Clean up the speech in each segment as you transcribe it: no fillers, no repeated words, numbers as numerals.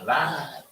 alive.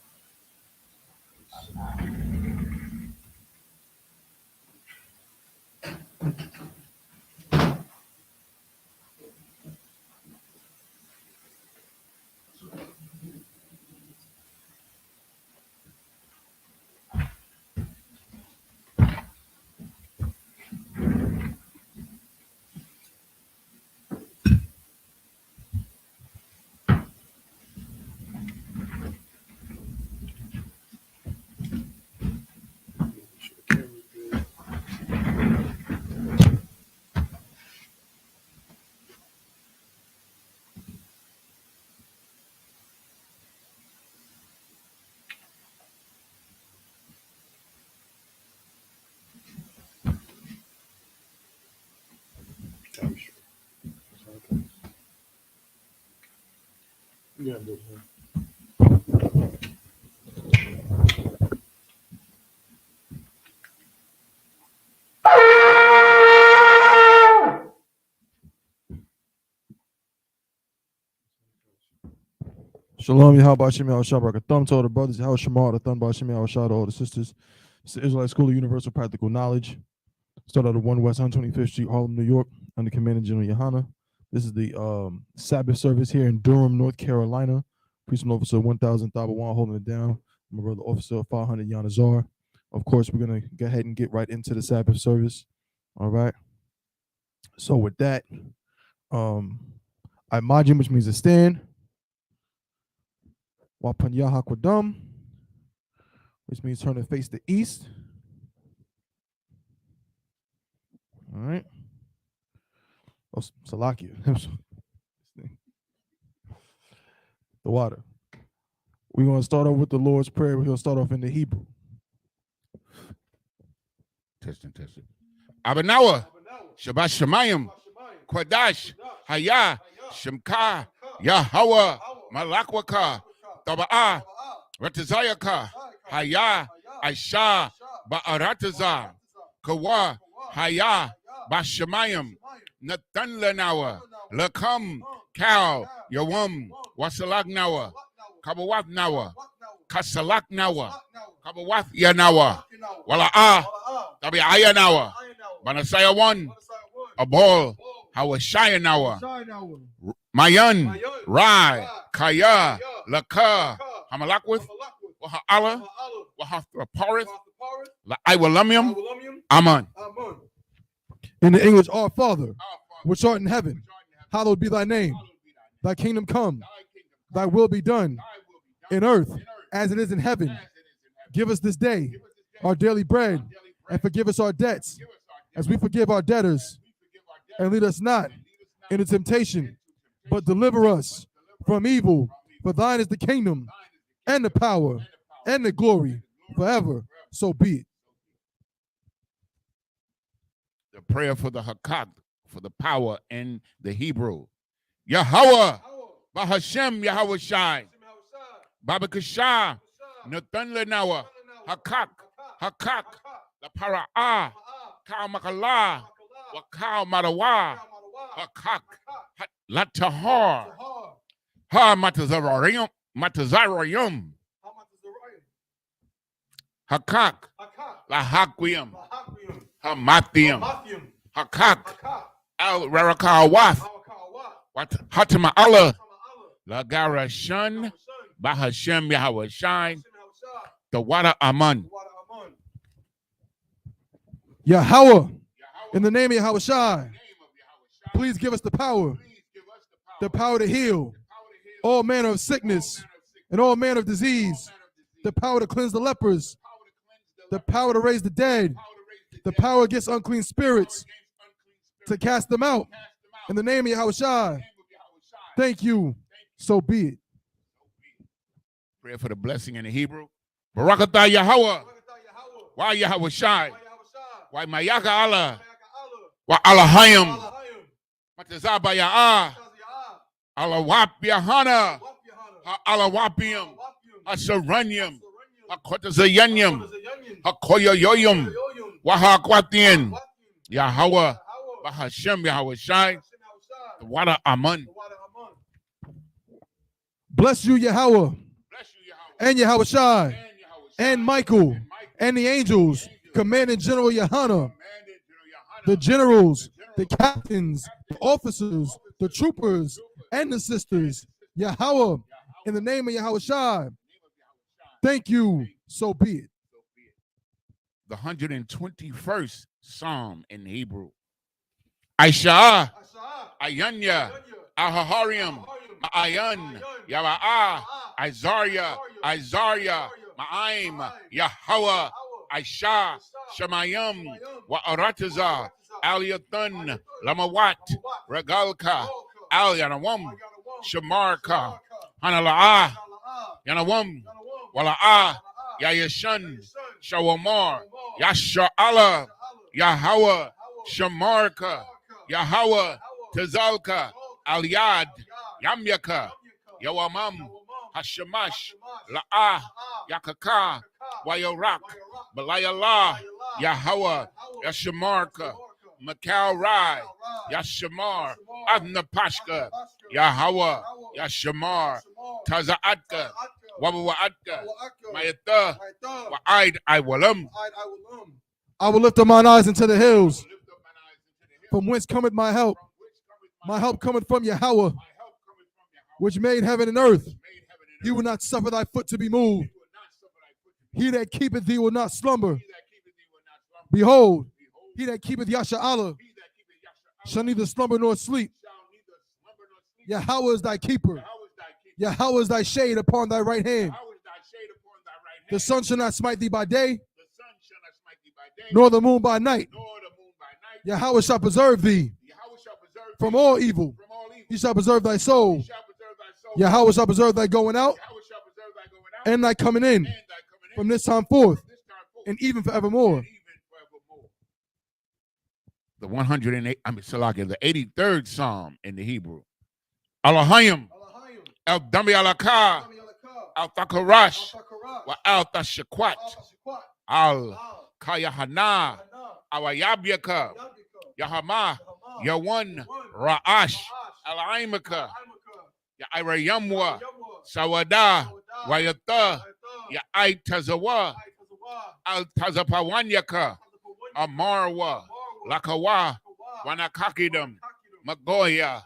Yeah, Shalom, Yahweh Shem Yahweh Thumb to all the brothers, Yahweh Shema, the Thumb Shem Yahweh to all the sisters. It's the Israelite School of Universal Practical Knowledge. Start out of 1 West 125th Street, Harlem, New York, under Commander General Yohana. This is the Sabbath service here in Durham, North Carolina. Priest Officer 1000 Thabawan holding it down. My brother Officer 500 Yanazar. Of course, we're going to go ahead and get right into the Sabbath service. All right. So with that, I imagine, which means to stand. Wapanya Hakwadam, which means turn to face the east. All right. Oh, Salakia. The water. We're going to start off with the Lord's Prayer. We're going to start off in the Hebrew. Testing. Abanawa, Shabbat Shemayim, Kwadash, Haya, Shemka, Yahweh, Malakwaka, Taba'ah, Ratazayaka, Haya, Aisha, Ba'arataza, Kawa, Haya, Bashemayim, Nathan Lenawa, Lakam, Kal, Yawam, Wasalak Nawa, Kabawat Nawa, Kasalak Nawa, Kabawath Yanawa, Wala'ah, Tabi'aya Nawa, Banasaya 1, Abol, Hawashaya Nawa, Mayan, Rai, Kaya, Laka, Hamalakwith, Waha'ala, Wahathraparith, La'aiwalamium, Aman. In the English, Our Father, which art in heaven, hallowed be thy name. Thy kingdom come, thy will be done, in earth as it is in heaven. Give us this day our daily bread, and forgive us our debts, as we forgive our debtors. And lead us not into temptation, but deliver us from evil. For thine is the kingdom, and the power, and the glory, forever. So be it. The prayer for the Hakak, for the power in the Hebrew. Yahweh, Bahashem Yahweh Shai, Babakashah, Nathan Lenawa, Hakak, the Para'ah, Kau Makala, Wakau Marawa, Hakak, Latahar, Ha Matazarayum, Hakak, Lahaquium, Hamathium, Hakak, Al Rarakawath, Hatima Allah, Lagara Shun, Bahashem Yahweh Shine, the water Aman. Yahweh, in the name of Yahweh Shai, please give us the power to heal all manner of sickness and all manner of disease, the power to cleanse the lepers, the power to raise the dead, the power against unclean spirits, to cast them out. In the name of Yahweh Shai, thank you. So be it. Prayer for the blessing in the Hebrew. Barakatah Yahweh. Why Yahweh Shai? Why Mayaka Allah? Why Allahayim? Matazaba Ya'ah. Allah Wap Yahana. Allah Wapium. Asaranyam. Hakotazayanyam. Hakoyoyoyum. Wahakwatian. Yahweh. Bahashem Yahweh Shai. The water Aman. Bless you, Yahweh. and Yahushai, and Michael, and the angels, Commanding General Yohana, the generals, the captains, the officers, the troopers, and the sisters, Yahweh, in the name of Yahushai. Thank you, so be it. The 121st Psalm in Hebrew. Aisha, Ayanya, Ahahariam, Ma'ayan, Yawa'ah, Isaiah, Ma'aim, Yahweh, Aisha, Shemayim, Wa'arataza, Aliyathan, Lamawat, Regalka, Al Yanawam, Shamarka, Hanala'ah, Yanawam, Wala'ah, Yayashan, Shawamar, Yasha'ala, Yahweh, Shamarka, Yahweh, Tazalka, Aliyad, Yamyaka, Yawamam, Hashamash, La'ah, Yakaka, Wayarak, Balayallah, Yahweh, Yashamarka, Makal Rai, Yashamar, Adnapashka, Yahweh, Yashamar, Tazaatka, Wabawaatka, Mayata, Wa'id Iwalam. I will lift up mine eyes into the hills, from whence cometh my help. My help cometh from Yahweh, which made heaven and earth. He will not suffer thy foot to be moved. He that keepeth thee will not slumber. Behold, he that keepeth Yasha'Allah shall neither slumber nor sleep. Yahweh is thy keeper. Yahweh is thy shade upon thy right hand. The sun shall not smite thee by day, nor the moon by night. Yahweh shall preserve thee from all evil. He shall preserve thy soul. Yahweh shall preserve thy going out and thy coming in from this time forth and even forevermore. The 83rd Psalm in the Hebrew. Alahayim, El Dami Alaka, Al Takarash, Wa Al Tashakwat, Al Kayahana, Awayabyaka, Yahama, Yawan, Ra'ash, Alaimaka, Yairayamwa, Sawada, Wayata, Ya'ai Tazawa, Al Tazapawanyaka, Amarwa, Lakawa, Wanakakidam, Magoya,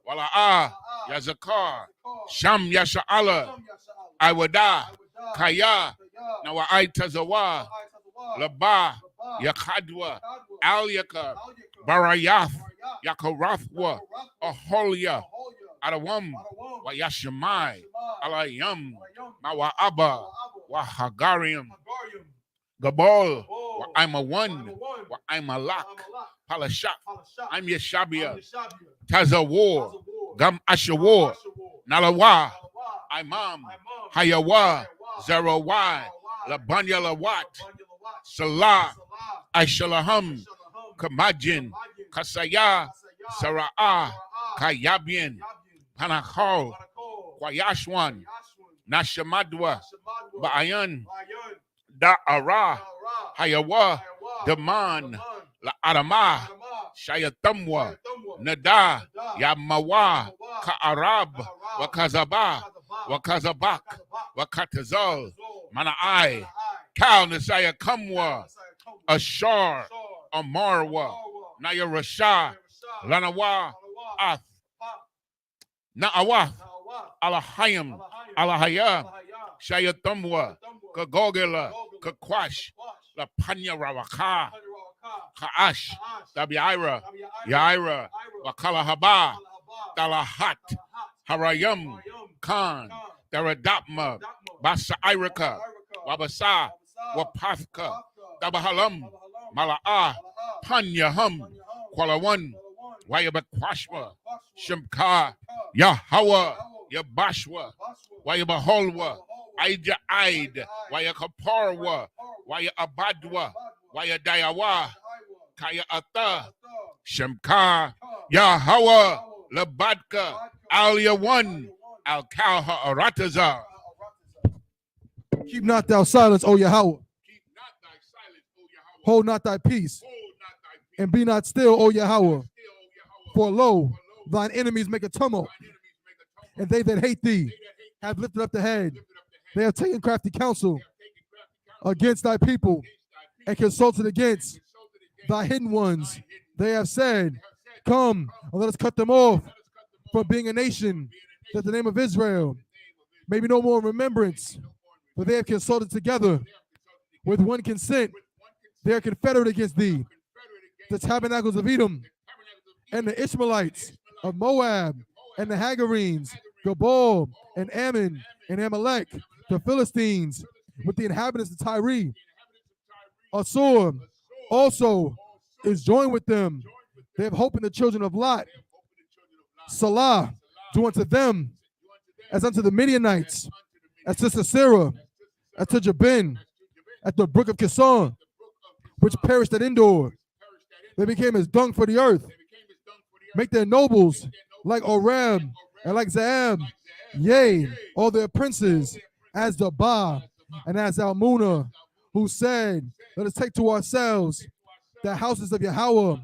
Wala'ah, Yazakar, Sham Yasha'Allah, Iwada, Kaya, Nawa'ai Tazawa, Laba, Yakadwa, Alyaka, Barayath, Yakarathwa, Aholia, Adawam, Wayashamai, Alayam, Mawa'aba, Wahagarium, Gabal, I'm a one, I'm a lock, Palashak, I'm Yeshabia, Tazawar, Gam Ashawar, Nalawa, Imam, Hayawa, Zerawai, Labanya Lawat, Salah, Aishalaham, Kamajin, Kasaya, Sara'ah, Kayabian, Panachal, Kwayashwan, Nashamadwa, Ba'ayan, Da'ara, Hayawa, Daman, La'arama, Shayatamwa, Nada, Yamawa, Ka'arab, Wakazaba, Wakazabak, Wakatazal, Mana'ai, Kal Nasaya Kamwa, Ashar, Amarwa, Naya Rasha, Lanawa, Ath, Na'awath, Alahayim, Alahaya, Shayatamwa, Kagogela, Kakwash, La Panya Rawaka, Ka'ash, Dabiira, Yaira, Wakalahaba, Dalahat, Harayam, Khan, Daradapma, Basairaka, Wabasa, Wapathka, Dabahalam, Mala'ah, Panyaham, Kwalawan, Wayabakwashwa, Shimka, Yahweh, Yabashwa, Wayabaholwa, Aida Aid, Wayakaparwa, Wayabadwa, Wayadayawa, Kaya Ata, Shemka, Yahweh, Labadka, Alia One, Al Kalha Arataza. Keep not thou silence, O Yahweh. Hold not thy peace, and be not still, O Yahweh. For lo, thine enemies make a tumult, and they that hate thee have lifted up the head. They have taken crafty counsel against thy people and consulted against thy hidden ones. They have said, come, and let us cut them off from being a nation, that the name of Israel may be no more in remembrance. For they have consulted together with one consent. They are confederate against thee, the tabernacles of Edom, and the Ishmaelites of Moab, and the Hagarenes, Gabal, and Ammon, and Amalek, the Philistines, with the inhabitants of Tyre. Assur also is joined with them. They have hope in the children of Lot. Salah, do unto them as unto the Midianites, as to Sisera, as to Jabin, at the brook of Kison, which perished at Endor. They became as dung for the earth. Make their nobles like Oreb and like Zaab, yea, all their princes, as Dabah and as Almunah, who said, let us take to ourselves the houses of Yahweh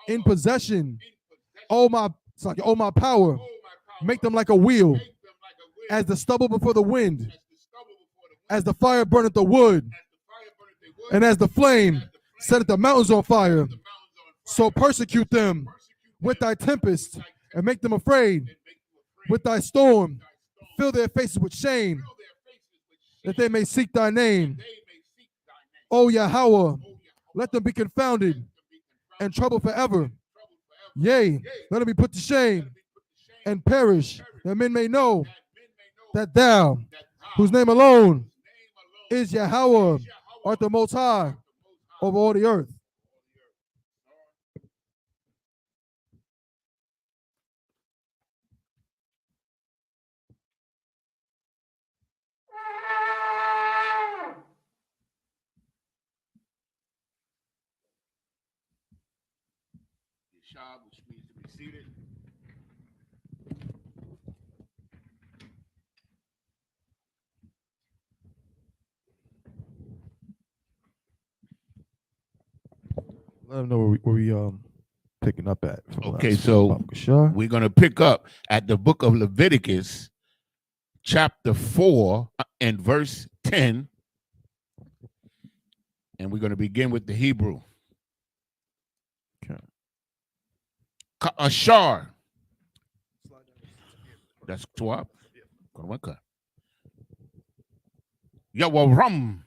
in possession. Oh my power, make them like a wheel, as the stubble before the wind, as the fire burneth the wood, and as the flame setteth the mountains on fire. So persecute them with thy tempest, and make them afraid with thy storm. Fill their faces with shame, that they may seek thy name. O Yahweh, let them be confounded and troubled forever. Yea, let them be put to shame and perish, that men may know that thou, whose name alone is Yahweh, art the most high over all the earth. Which means to be seated. Let them know where we picking up at. Okay, so we're going to pick up at the book of Leviticus, chapter 4 and verse 10. And we're going to begin with the Hebrew. Okay. Ka'ashar. That's 12. Yawaram.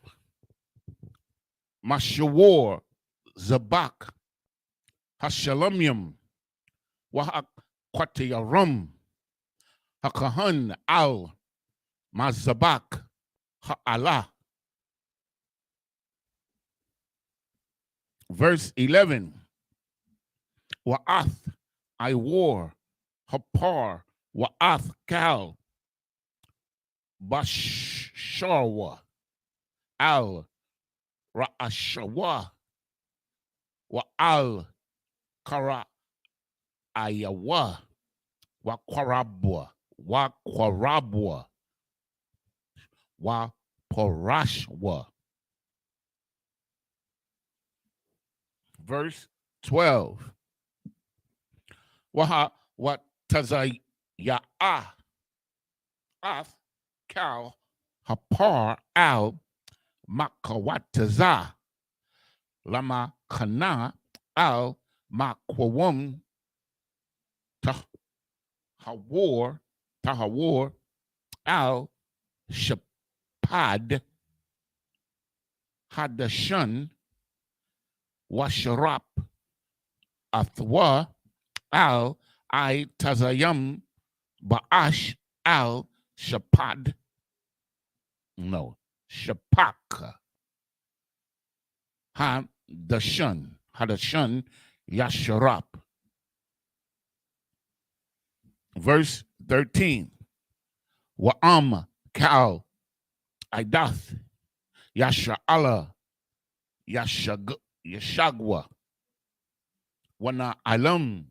Mashawar. Zabak. Hashalamyam. Wahak Kwatiyaram. Hakahan al. Mazabak. Ha'ala. Verse 11. Wa'ath. I wore. Hapar. Wa'ath kal. Basharwa. Al. Ra'ashawa. Wa'al. Kara. Ayawa. Wa'kwarabwa. Wa'kwarabwa. Wa'porashwa. Verse 12. Waha what tazaya ath kal hapar al makawataza lama kana al makwawum tahawar al shapad hadashan washarap athwa al I tazayam ba'ash al shapad. No, shapak. Hadashan yasharap. Verse 13. Wa'am kal idath yasha'ala yashagwa. Wana alam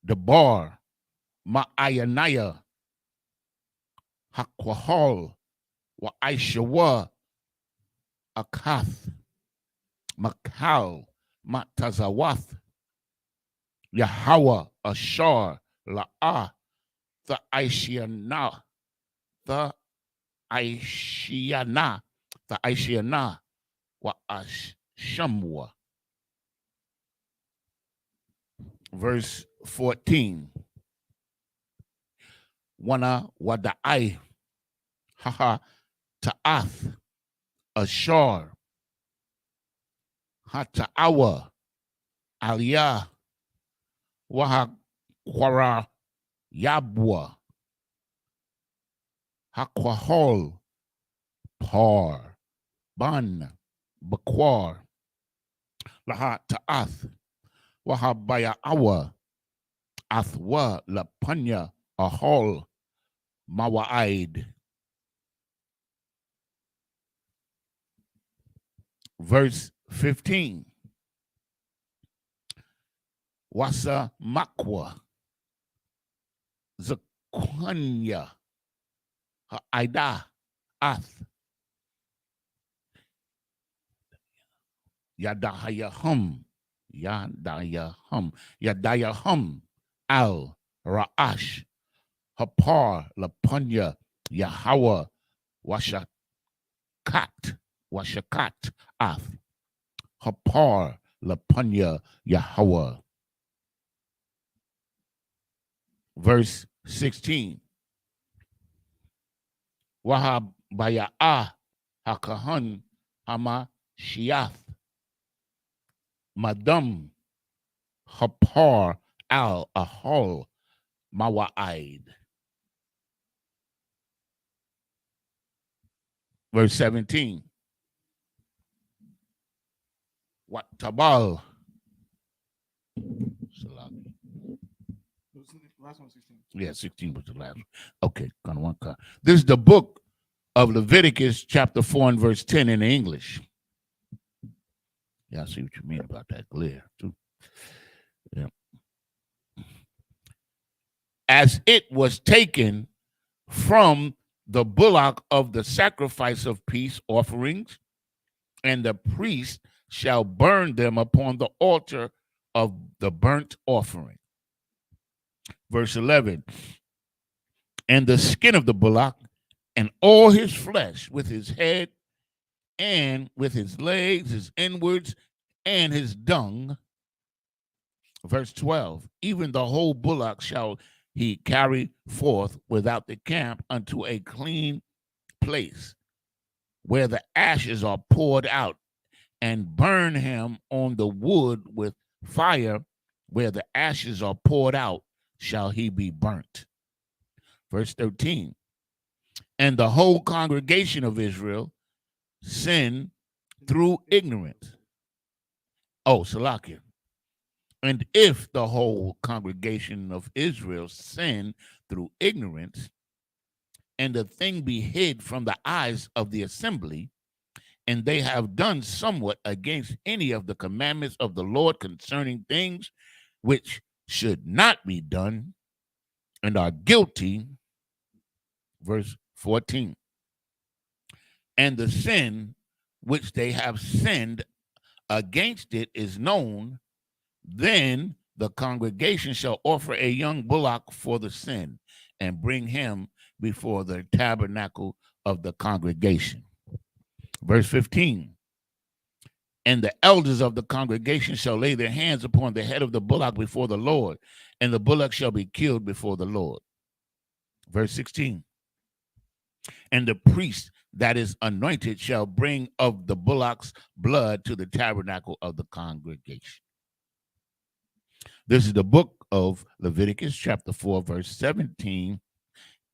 the bar ma'ayanaya hakwahal wa aishawa akath makal matazawath Yahweh ashar la'ah the aishiyana the Aishiana, the Aishiana, wa Ashamwa. Verse 14. Wana Wadai, Haha, Ta'ath, Ashar, Hata'awa, Aliyah, Waha Kwara Yabwa, Hakwahol, Par, Ban, Bakwar, Laha Ta'ath, Wahabaya Awa, Athwa, Lapanya, Ahol, Mawa'id. Verse 15. Wasa Makwa, Zakwanya, Ha'ida, Ath, Yadayahum, Yadayahum, Al, Ra'ash, Hapar, Lapanya, Yahweh, Washakat, Ath, Hapar, Lapanya, Yahweh. Verse 16. Wahab Baya'ah, Hakahan, Hama, Shiath, Madam, Hapar, Al, Ahol, Mawa'id. Verse 17. What Tabal? Last one, 16. Yeah, 16 was the last one. Okay, gonna one cut. This is the book of Leviticus, chapter 4 and verse 10 in English. Yeah, I see what you mean about that glare, too. Yeah. As it was taken from the bullock of the sacrifice of peace offerings, and the priest shall burn them upon the altar of the burnt offering. Verse 11. And the skin of the bullock and all his flesh with his head and with his legs, his inwards, and his dung. Verse 12. Even the whole bullock shall he carry forth without the camp unto a clean place, where the ashes are poured out, and burn him on the wood with fire, where the ashes are poured out, shall he be burnt. Verse 13. And the whole congregation of Israel sin through ignorance. Oh, Salakia. And if the whole congregation of Israel sin through ignorance, and the thing be hid from the eyes of the assembly, and they have done somewhat against any of the commandments of the Lord concerning things which should not be done, and are guilty, verse 14, and the sin which they have sinned against it is known, then the congregation shall offer a young bullock for the sin, and bring him before the tabernacle of the congregation. Verse 15. And the elders of the congregation shall lay their hands upon the head of the bullock before the Lord, and the bullock shall be killed before the Lord. Verse 16. And the priest that is anointed shall bring of the bullock's blood to the tabernacle of the congregation. This is the book of Leviticus, chapter 4, verse 17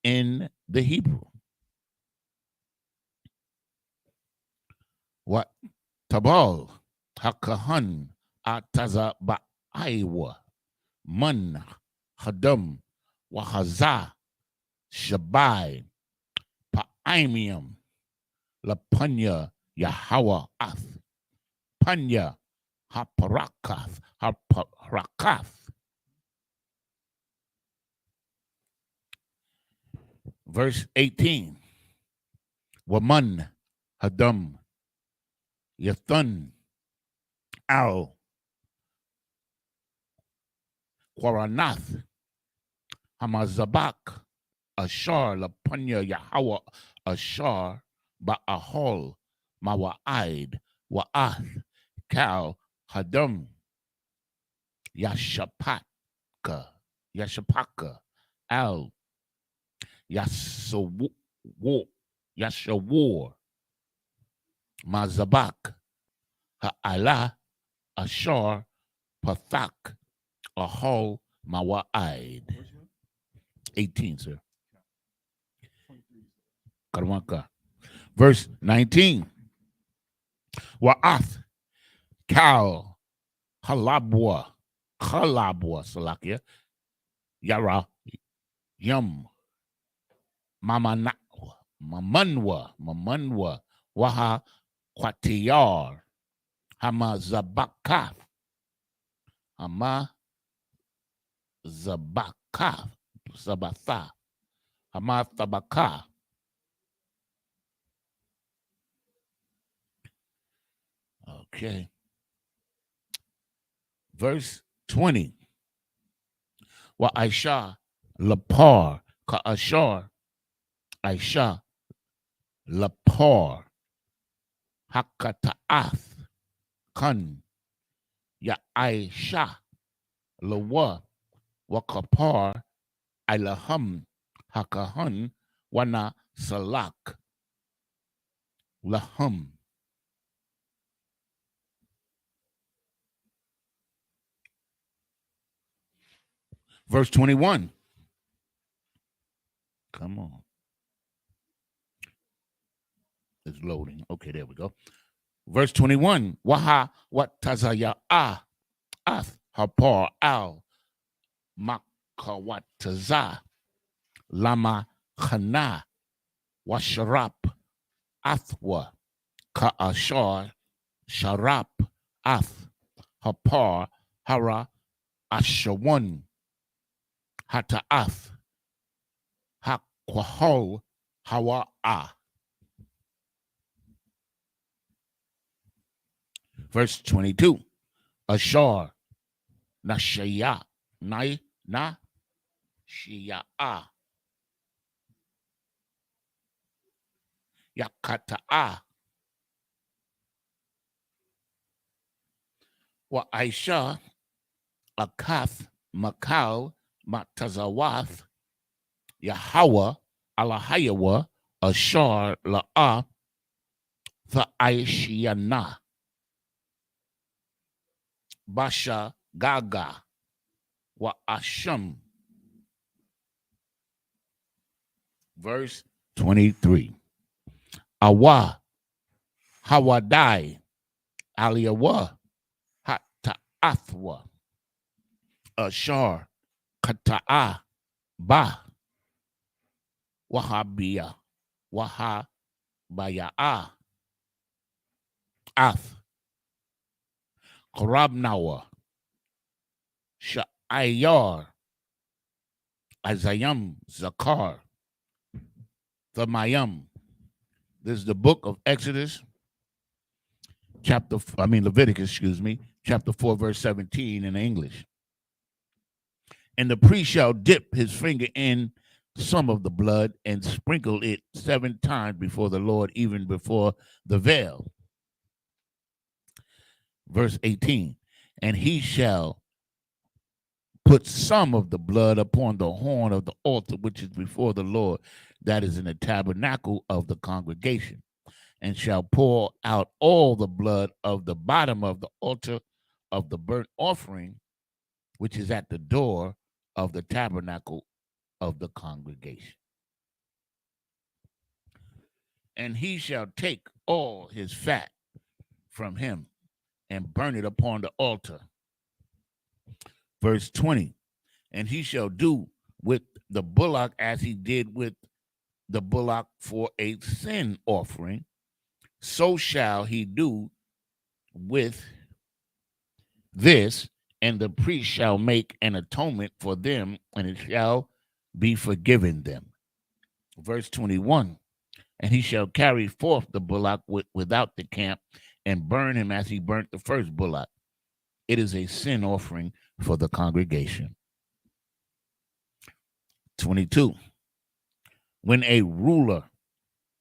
in the Hebrew. What Tabal, Hakahan, Ataza Ba'aiwa, Man, Hadam, Wahaza, Shabai, Pa'imium, Lapanya, Yahweh, Ath, Panya, Haparakath, Verse 18. Waman, Hadam, Yathun, Al, Quaranath, Hamazabak, Ashar, Lapanya, Yahweh, Ashar Ba'ahol Mawa'id Wa'ath Kal Hadam Yashapaka Al Yasawar Mazabak Ha'ala Ashar Pathak Ahol Mawa'id. 18, sir. Karwanka. Verse 19. Wa'ath Kal Halabwa Salakia Yara Yum Mamanwa Waha Kwatiyar Hama Zabakaf Zabatha Hama Tabaka. Okay. Verse 20. Wa Aisha Lapar Ka Ashar Aisha Lapar Hakataath Kun Ya Aisha Lawa Wakapar Ilaham Hakahun Wana Salak Lahum. Verse 21. Come on. It's loading. Okay, there we go. Verse 21. Waha wat tazaya ath hapar al makawataza lama khana washarap athwa ka ashar sharap ath hapar hara ashawan hataath hakwahol hawa'a. Verse 22. Ashar nashaya na shiya'a yakata'a wa Aisha akath makal matazawath Yahawa alahayawa ashar la'a the Aishiyana Basha Gaga wa Asham. Verse 23. Awa Hawadai Aliyawa Hata'athwa Ashar Kata'a Ba Wahabiya Wahabaya'a Ath Korabnawa Sha'ayar Azayam Zakar Thamayam. This is the book of Exodus, Leviticus, chapter 4, verse 17 in English. And the priest shall dip his finger in some of the blood and sprinkle it 7 times before the Lord, even before the veil. Verse 18. And he shall put some of the blood upon the horn of the altar, which is before the Lord, that is in the tabernacle of the congregation, and shall pour out all the blood of the bottom of the altar of the burnt offering, which is at the door of the tabernacle of the congregation. And he shall take all his fat from him and burn it upon the altar. Verse 20. And he shall do with the bullock as he did with the bullock for a sin offering, so shall he do with this, and the priest shall make an atonement for them, and it shall be forgiven them. Verse 21. And he shall carry forth the bullock without the camp and burn him as he burnt the first bullock. It is a sin offering for the congregation. 22. When a ruler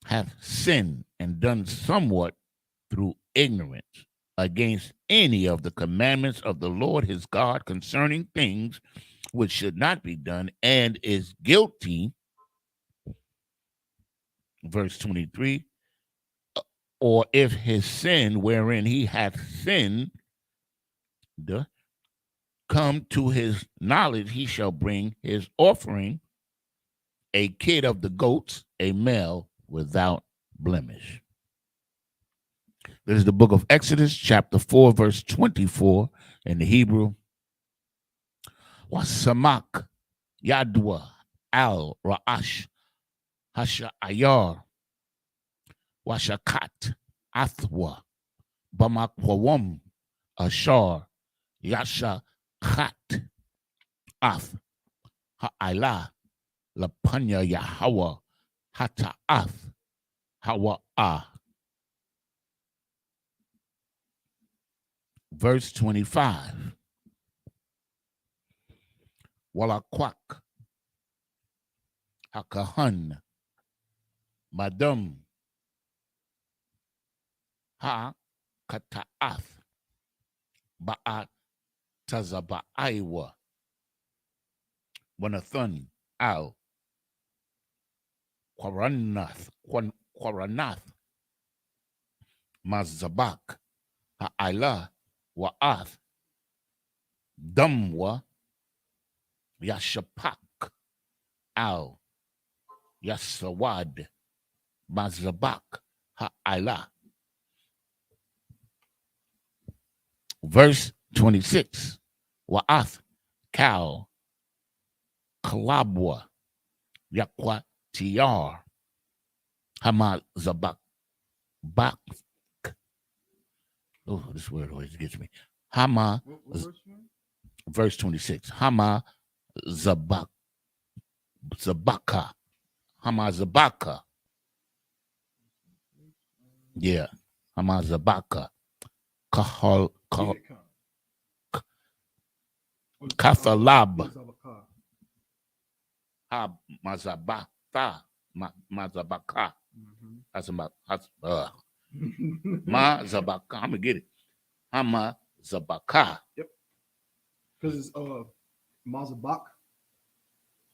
hath sinned and done somewhat through ignorance against any of the commandments of the Lord his God concerning things which should not be done, and is guilty, verse 23, or if his sin wherein he hath sinned come to his knowledge, he shall bring his offering, a kid of the goats, a male without blemish. This is the book of Exodus, chapter 4, verse 24 in the Hebrew. Wasamak Yadwa al Ra'ash Hasha'ayar Washakat Athwa Bamakwawam Ashar Yasha Khat Ath Ha'ila Lapanya Yahweh Hata'ath Hawa'ah. Verse 25. Walakwak Hakahan Madam Ha Kata'ath Ba'at Tazaba'aiwa Wanathun Al Quaranath Mazabak Ha'ila Wa'ath Damwa Yashapak Al Yasawad Mazabak Ha'ila. Verse 26. Wa'ath Kal Kalabwa Yakwa Tiar Hamazabak Bak. Oh, this word always gets me. Hama. Verse 26. Hama Zabaka. Hama Zabaka. Yeah. Hama Zabaka. Kathalab. Ha Mazabaka. Mazabaka. That's about Mazabaka. I'm gonna get it. Hama Zabaka. Yep. Because it's Mazabak,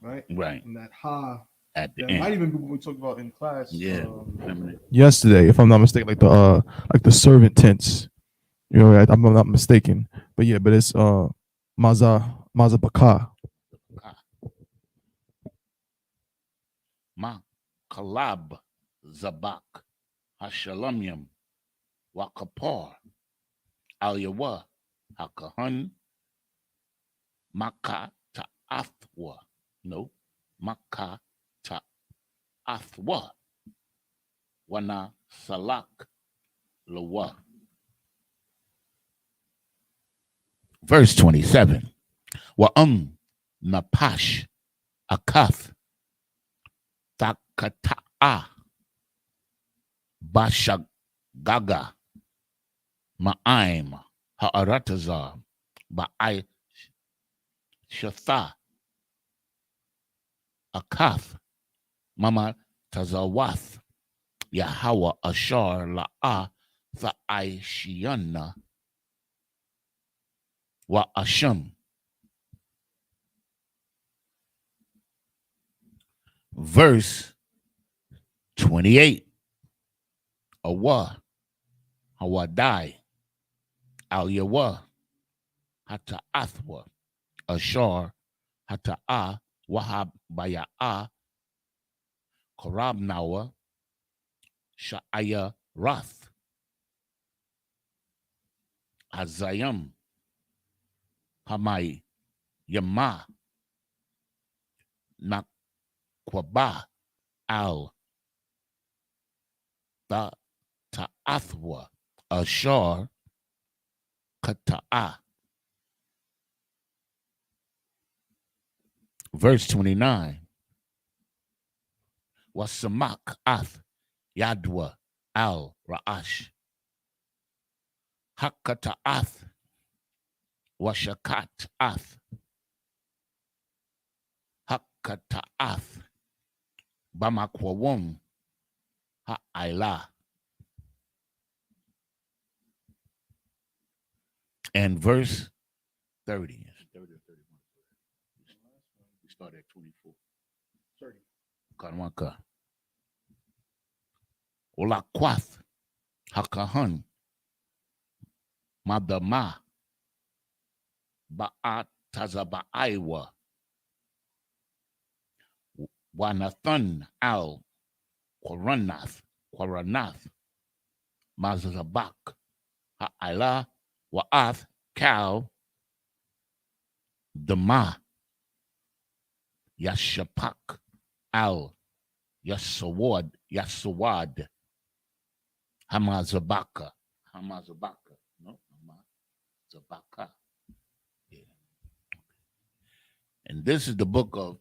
right? Right. And that ha at the that end. might even be what we talked about in class. Yeah. Yesterday, if I'm not mistaken, like the servant tense. You know, I'm not mistaken. But yeah, but it's Mazabaka. Ma Kalab Zabak Hashalamyam Wakapar Al Yawa Hakahan Maka Ta'athwa. No, Maka Ta'athwa Wana Salak Lawa. Verse 27. Wa'am Napash Akath Takata'a Bashagaga Ma'aim Ha'aratazar Ba'ai Shatha Akath Mama Tazawath Yahweh Ashar La'a Tha'aishiana Wa Asham. Verse 28. Awa Hawadai Al Yawa Hata Athwa Ashar Hata'a Wahab Baya'a Korab Nawa Sha'aya Rath Azayam Hamai Yama Nakwaba Al Ta'athwa Ashar Kata'a. Verse 29. Wasamak Ath Yadwa Al Ra'ash Hakata'ath Washakat Ath Hakata'ath Bamakwawum ha'ila. And verse 30. 30 or 31. We start at 24. 30. Kanwaka. Olakwath hakahan madama ba'at tazaba'aiwa wanathan al Quaranath mazabak ha'ila wa'ath kal dama yashapak al yasawad hamazabaka no hamazabaka. Yeah. And this is the book of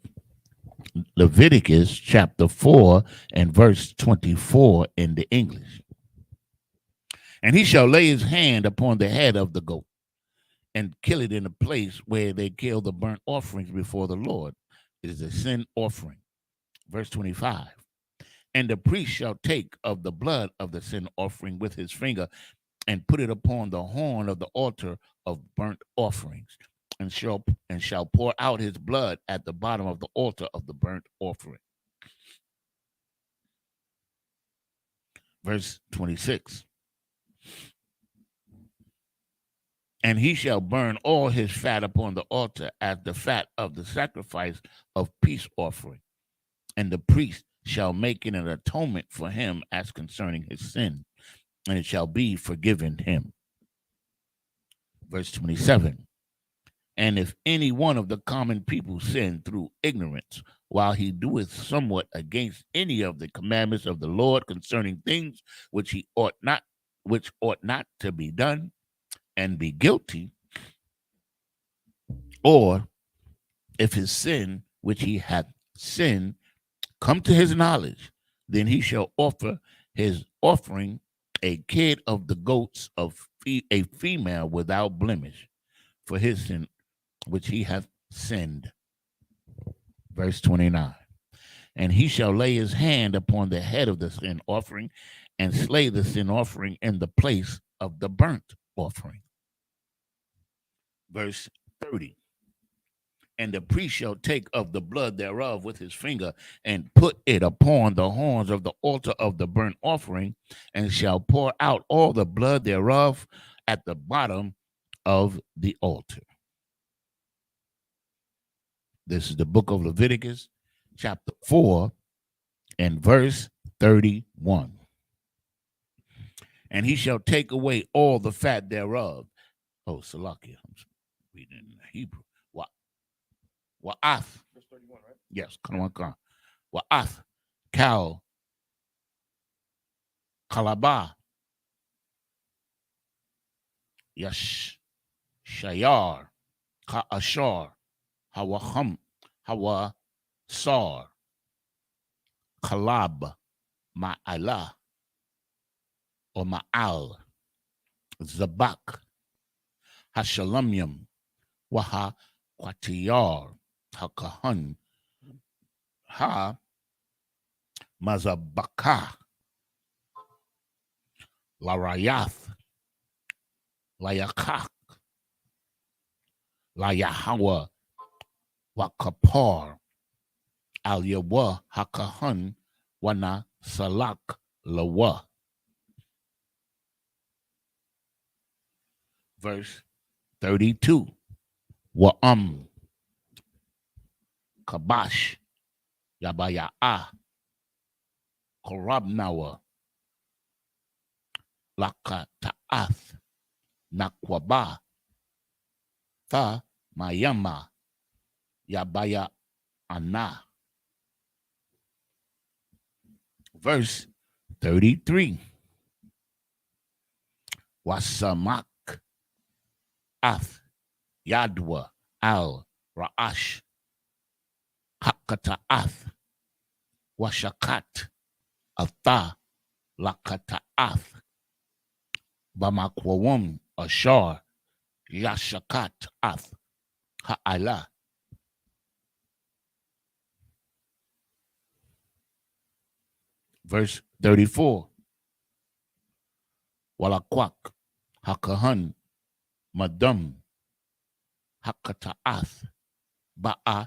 Leviticus chapter 4 and verse 24 in the English. And he shall lay his hand upon the head of the goat and kill it in a place where they kill the burnt offerings before the Lord. It is a sin offering. Verse 25. And the priest shall take of the blood of the sin offering with his finger and put it upon the horn of the altar of burnt offerings, and shall pour out his blood at the bottom of the altar of the burnt offering. Verse 26. And he shall burn all his fat upon the altar as the fat of the sacrifice of peace offering. And the priest shall make it an atonement for him as concerning his sin, and it shall be forgiven him. Verse 27. And if any one of the common people sin through ignorance, while he doeth somewhat against any of the commandments of the Lord concerning things which ought not to be done, and be guilty, or if his sin which he hath sinned come to his knowledge, then he shall offer his offering a kid of the goats of a female without blemish for his sin which he hath sinned. Verse 29. And he shall lay his hand upon the head of the sin offering and slay the sin offering in the place of the burnt offering. Verse 30. And the priest shall take of the blood thereof with his finger and put it upon the horns of the altar of the burnt offering, and shall pour out all the blood thereof at the bottom of the altar. This is the book of Leviticus, chapter 4, and verse 31. And he shall take away all the fat thereof. Oh, Salakia, I'm reading in Hebrew. Wa'ath. Verse 31, right? Yes, come on. Wa'ath, kal, kalabah, yash, shayar, ka'ashar, hawaham, hawasar, kalab, ma'ala, or ma'al, zabak, hashalamyam, waha kwatiyar, hakahan, ha mazabaka, larayath, layakak, layahawa, wakapar, al yawa hakahan, wana salak lawa. Verse 32. Wa'am kabash yabaya'ah korabnawa lakata'ath nakwaba tha mayama yabaya ana. Verse 33. Wasamak ath yadwa al ra'ash hakata'ath washakat atha lakata'ath bamakwawam ashar yashakat ath ha'ala. Verse 34. Walakwak, Hakahan, Madam, Hakataath, Ba'a,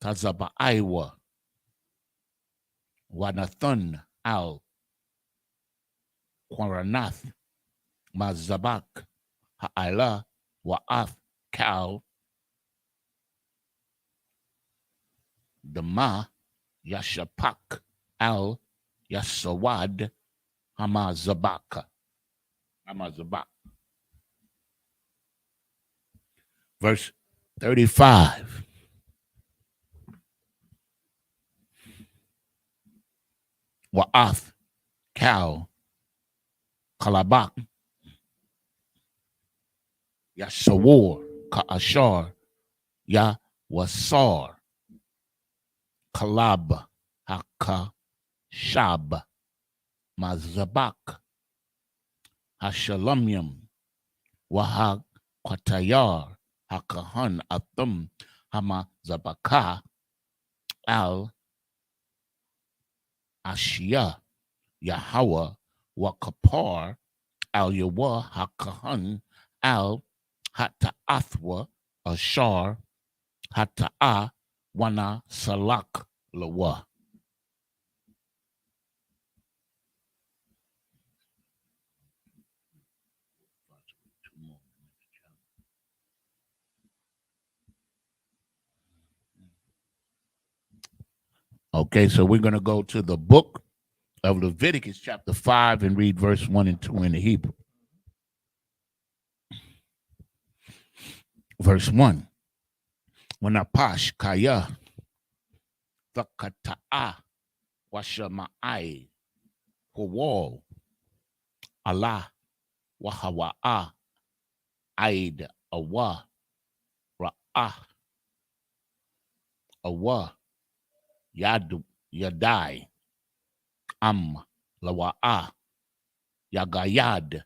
Tazaba'aiwa, Wanathun, Al, Quaranath, Mazabak, Ha'ala, Wa'ath, Kal, Dama, Yashapak, Al, Yasawad, Hamazabak. Verse 35. Wa'ath, Kal, Kalabak, Yashawar, Ka'ashar, Yawasar, Kalab, Hakashab, Mazabak, Hashalamyam, Wahak, Kwatayar, Hakahan, Athum, Hamazabaka, Al, Ashia, Yahweh, Wakapar, Al Yawa, Hakahan, Al Hataathwa, Ashar, Hata'a, Wana Salak, Lawa. Okay, so we're going to go to the book of Leviticus, chapter 5, and read verse 1 and 2 in the Hebrew. Verse 1. Wanapash kaya thakata'a washama'ai huwal Allah wahawa'a aid awa ra'ah awa yadu yadai lawa'a yagayad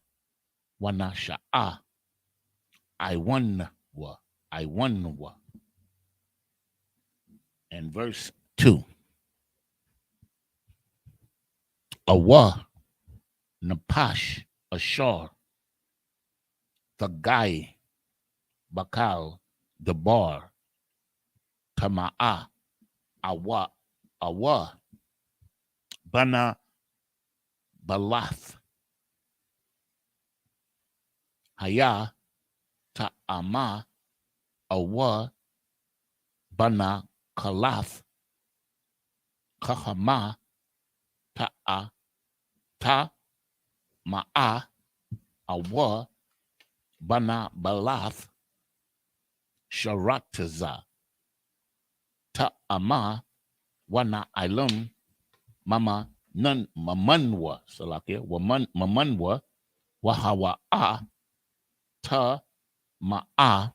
wanasha'a iwanwa. And verse 2. Awa napash ashar Tagai bakal debar tama'a awa bana balath haya ta'ama awa bana kalath kahama ta'a ta ma'a awa bana balath sharataza ta'ama wana ilum mama nun mamanwa salakia waman mamanwa wahawa'a ta ma'a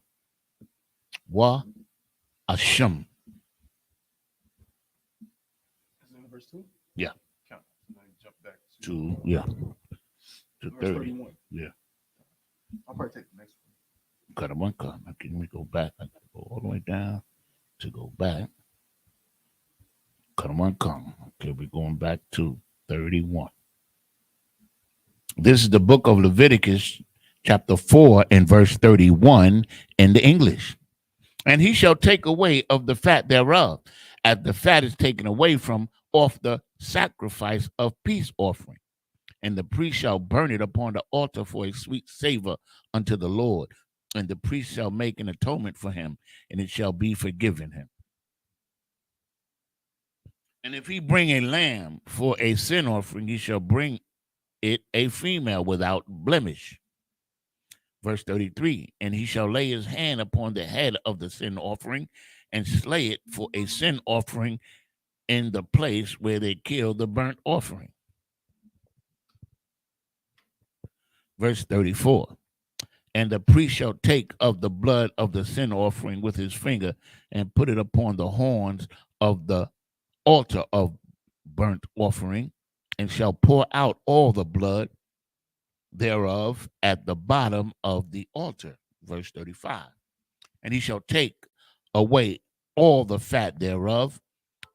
wa asham. Verse 2? Yeah. Count. Jump back to 30. 31. Yeah. I'll probably take the next one. Cut one cut. Let me go back. I gotta go all the way down to go back. Cut one come. Okay, we're going back to 31. This is the book of Leviticus, chapter 4, and verse 31 in the English. And he shall take away of the fat thereof, as the fat is taken away from off the sacrifice of peace offering. And the priest shall burn it upon the altar for a sweet savor unto the Lord. And the priest shall make an atonement for him, and it shall be forgiven him. And if he bring a lamb for a sin offering, he shall bring it a female without blemish. Verse 33, and he shall lay his hand upon the head of the sin offering and slay it for a sin offering in the place where they kill the burnt offering. Verse 34, and the priest shall take of the blood of the sin offering with his finger and put it upon the horns of the altar of burnt offering, and shall pour out all the blood thereof at the bottom of the altar. Verse 35, and he shall take away all the fat thereof,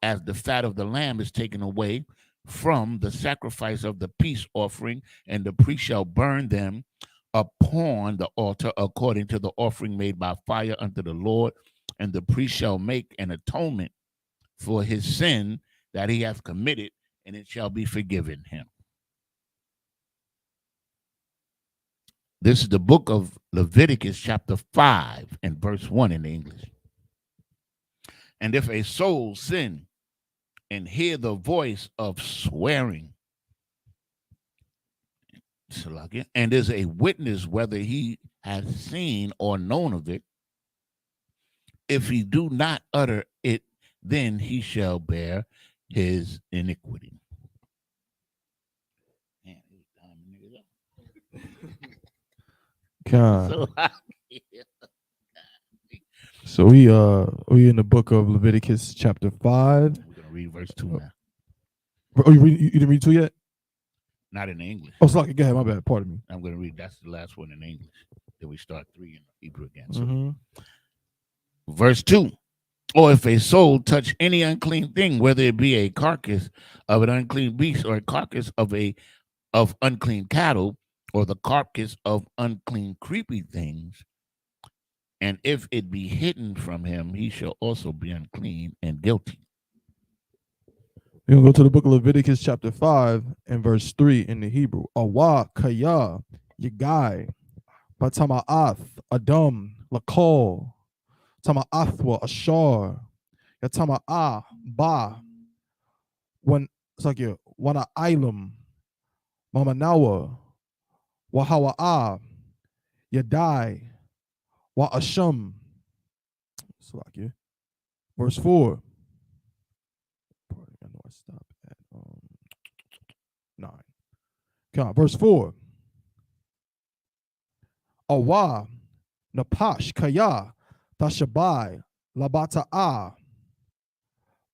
as the fat of the lamb is taken away from the sacrifice of the peace offering, and the priest shall burn them upon the altar according to the offering made by fire unto the Lord. And the priest shall make an atonement for his sin that he hath committed, and it shall be forgiven him. This is the book of Leviticus, chapter 5, and verse 1 in the English. And if a soul sin and hear the voice of swearing, and is a witness whether he has seen or known of it, if he do not utter it, then he shall bear his iniquity. God. So we in the book of Leviticus chapter 5. We're gonna read verse 2 now. Oh, you didn't read 2 yet? Not in English. Oh, sorry. Go ahead. My bad. Pardon me. I'm gonna read. That's the last one in English. Then we start 3 in Hebrew again. So, verse 2. Or if a soul touch any unclean thing, whether it be a carcass of an unclean beast, or a carcass of unclean cattle, or the carcass of unclean creepy things, and if it be hidden from him, he shall also be unclean and guilty. We're going to go to the book of Leviticus chapter 5 and verse 3 in the Hebrew. Awa, kaya, yagai, batama'ath, adam, lakol, tama'athwa, ashar, yatama'a, ba, when it's like you, wana ilam, mamanawa, wahawa'a, yadai, wa asham. It's like you. Verse 4. I know I stopped at 9. Come on, verse 4. Awa, napash, kaya, tashabai, labata'a,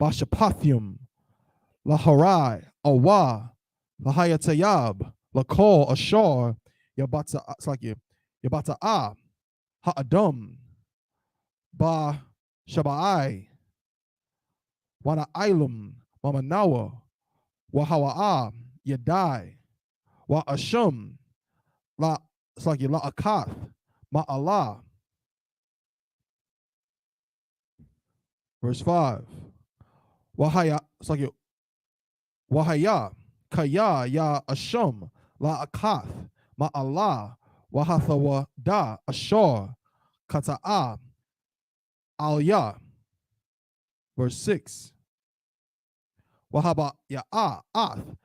bashapathium, laharai, awa, lahayatayab, lakol, ashar, yabata, it's like you, yabata'a, ha'adam, ba shabai, wana ilum, mamanawa, wahawa'a, yadai, wa asham, la, it's like la akath, ma'ala. Verse 5. Wahaya, it's like wahaya, kaya, ya asham, la akath, ma'ala, wahathawa da, ashar, kata'a, alya. Verse 6. Wahaba ya'a, ath,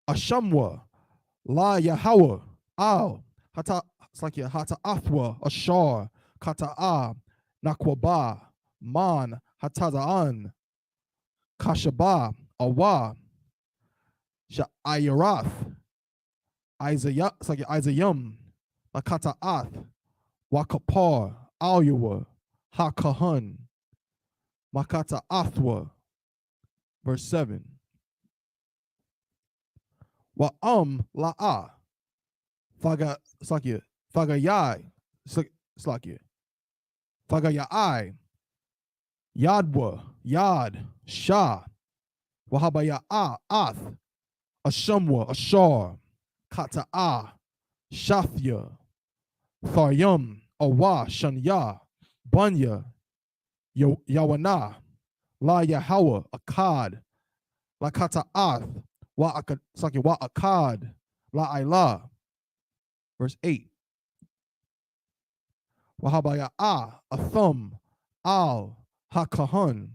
ashamwa, la yahawa, al, hata, it's like hata athwa, ashar, kata'a, nakwaba, man, hatada'an, kashaba, awa, sha'ayarath, Isaiah, it's like Isayam, lakata'ath, wakapar, alyawa, hakahan, makata athwa. Verse 7. Wa la'a, faga, it's like fagayai, it's like fagayai, yadwa, yad, shah, wahabaya'a, ath, ashamwa, ashar, kata'a, shafya, tharyam, awa, shanya, banya, yawana, la yahawa, akad, la kata'ath, wa akad, la ilah. Verse 8. Wahabaya'a, athum, al, hakahan,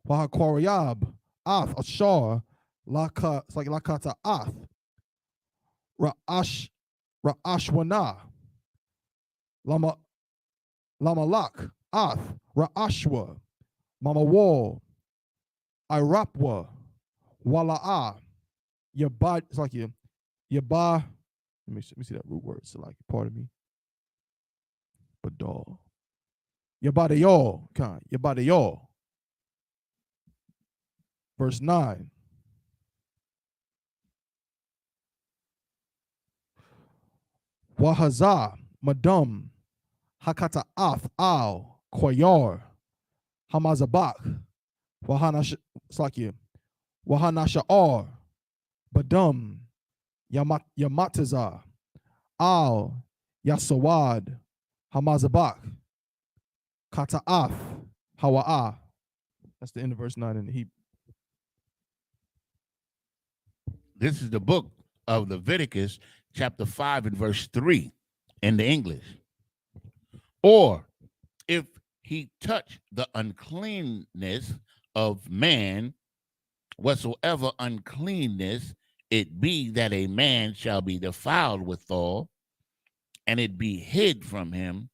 wahakwariab, ath, ashar, laka, it's like lakata'ath, ra'ashwana, lamalak, ath, ra'ashwa, mamawal, irapwa, wala'a, yabad, it's like yabah. Let me see that root word. So like, pardon me. Badal. Yabadayo. Yabadayo. Verse 9. Wahaza, madam, hakata af, al, koyar, hamazabak, wahanash, it's like Wahanasha'ar, Badum, Yamataza, Al, Yasawad, Hamazabak, Kata'af, Hawa'ah. That's the end of verse 9 in the Hebrew. This is the book of Leviticus, chapter 5 and verse 3 in the English. Or if he touch the uncleanness of man, whatsoever uncleanness it be that a man shall be defiled withal, and it be hid from him,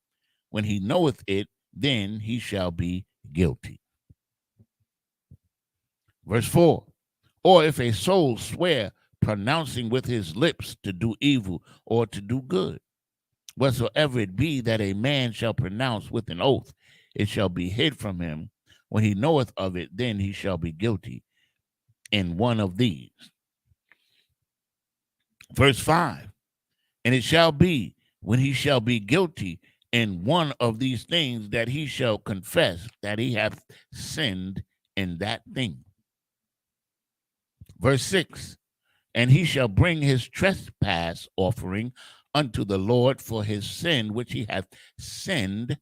when he knoweth it, then he shall be guilty. Verse 4, or if a soul swear, pronouncing with his lips to do evil or to do good, whatsoever it be that a man shall pronounce with an oath, it shall be hid from him. When he knoweth of it, then he shall be guilty in one of these. Verse 5, and it shall be, when he shall be guilty in one of these things, that he shall confess that he hath sinned in that thing. Verse 6, and he shall bring his trespass offering unto the Lord for his sin which he hath sinned,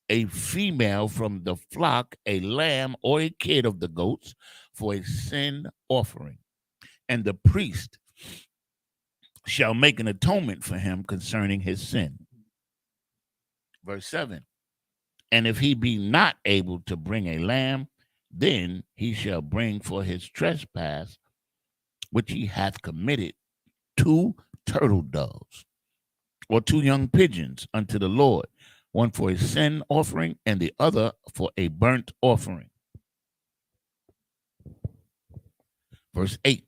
a female from the flock, a lamb or a kid of the goats, for a sin offering. And the priest shall make an atonement for him concerning his sin. Verse 7, and if he be not able to bring a lamb, then he shall bring for his trespass which he hath committed 2 turtle doves or 2 young pigeons unto the Lord, one for a sin offering and the other for a burnt offering. Verse 8,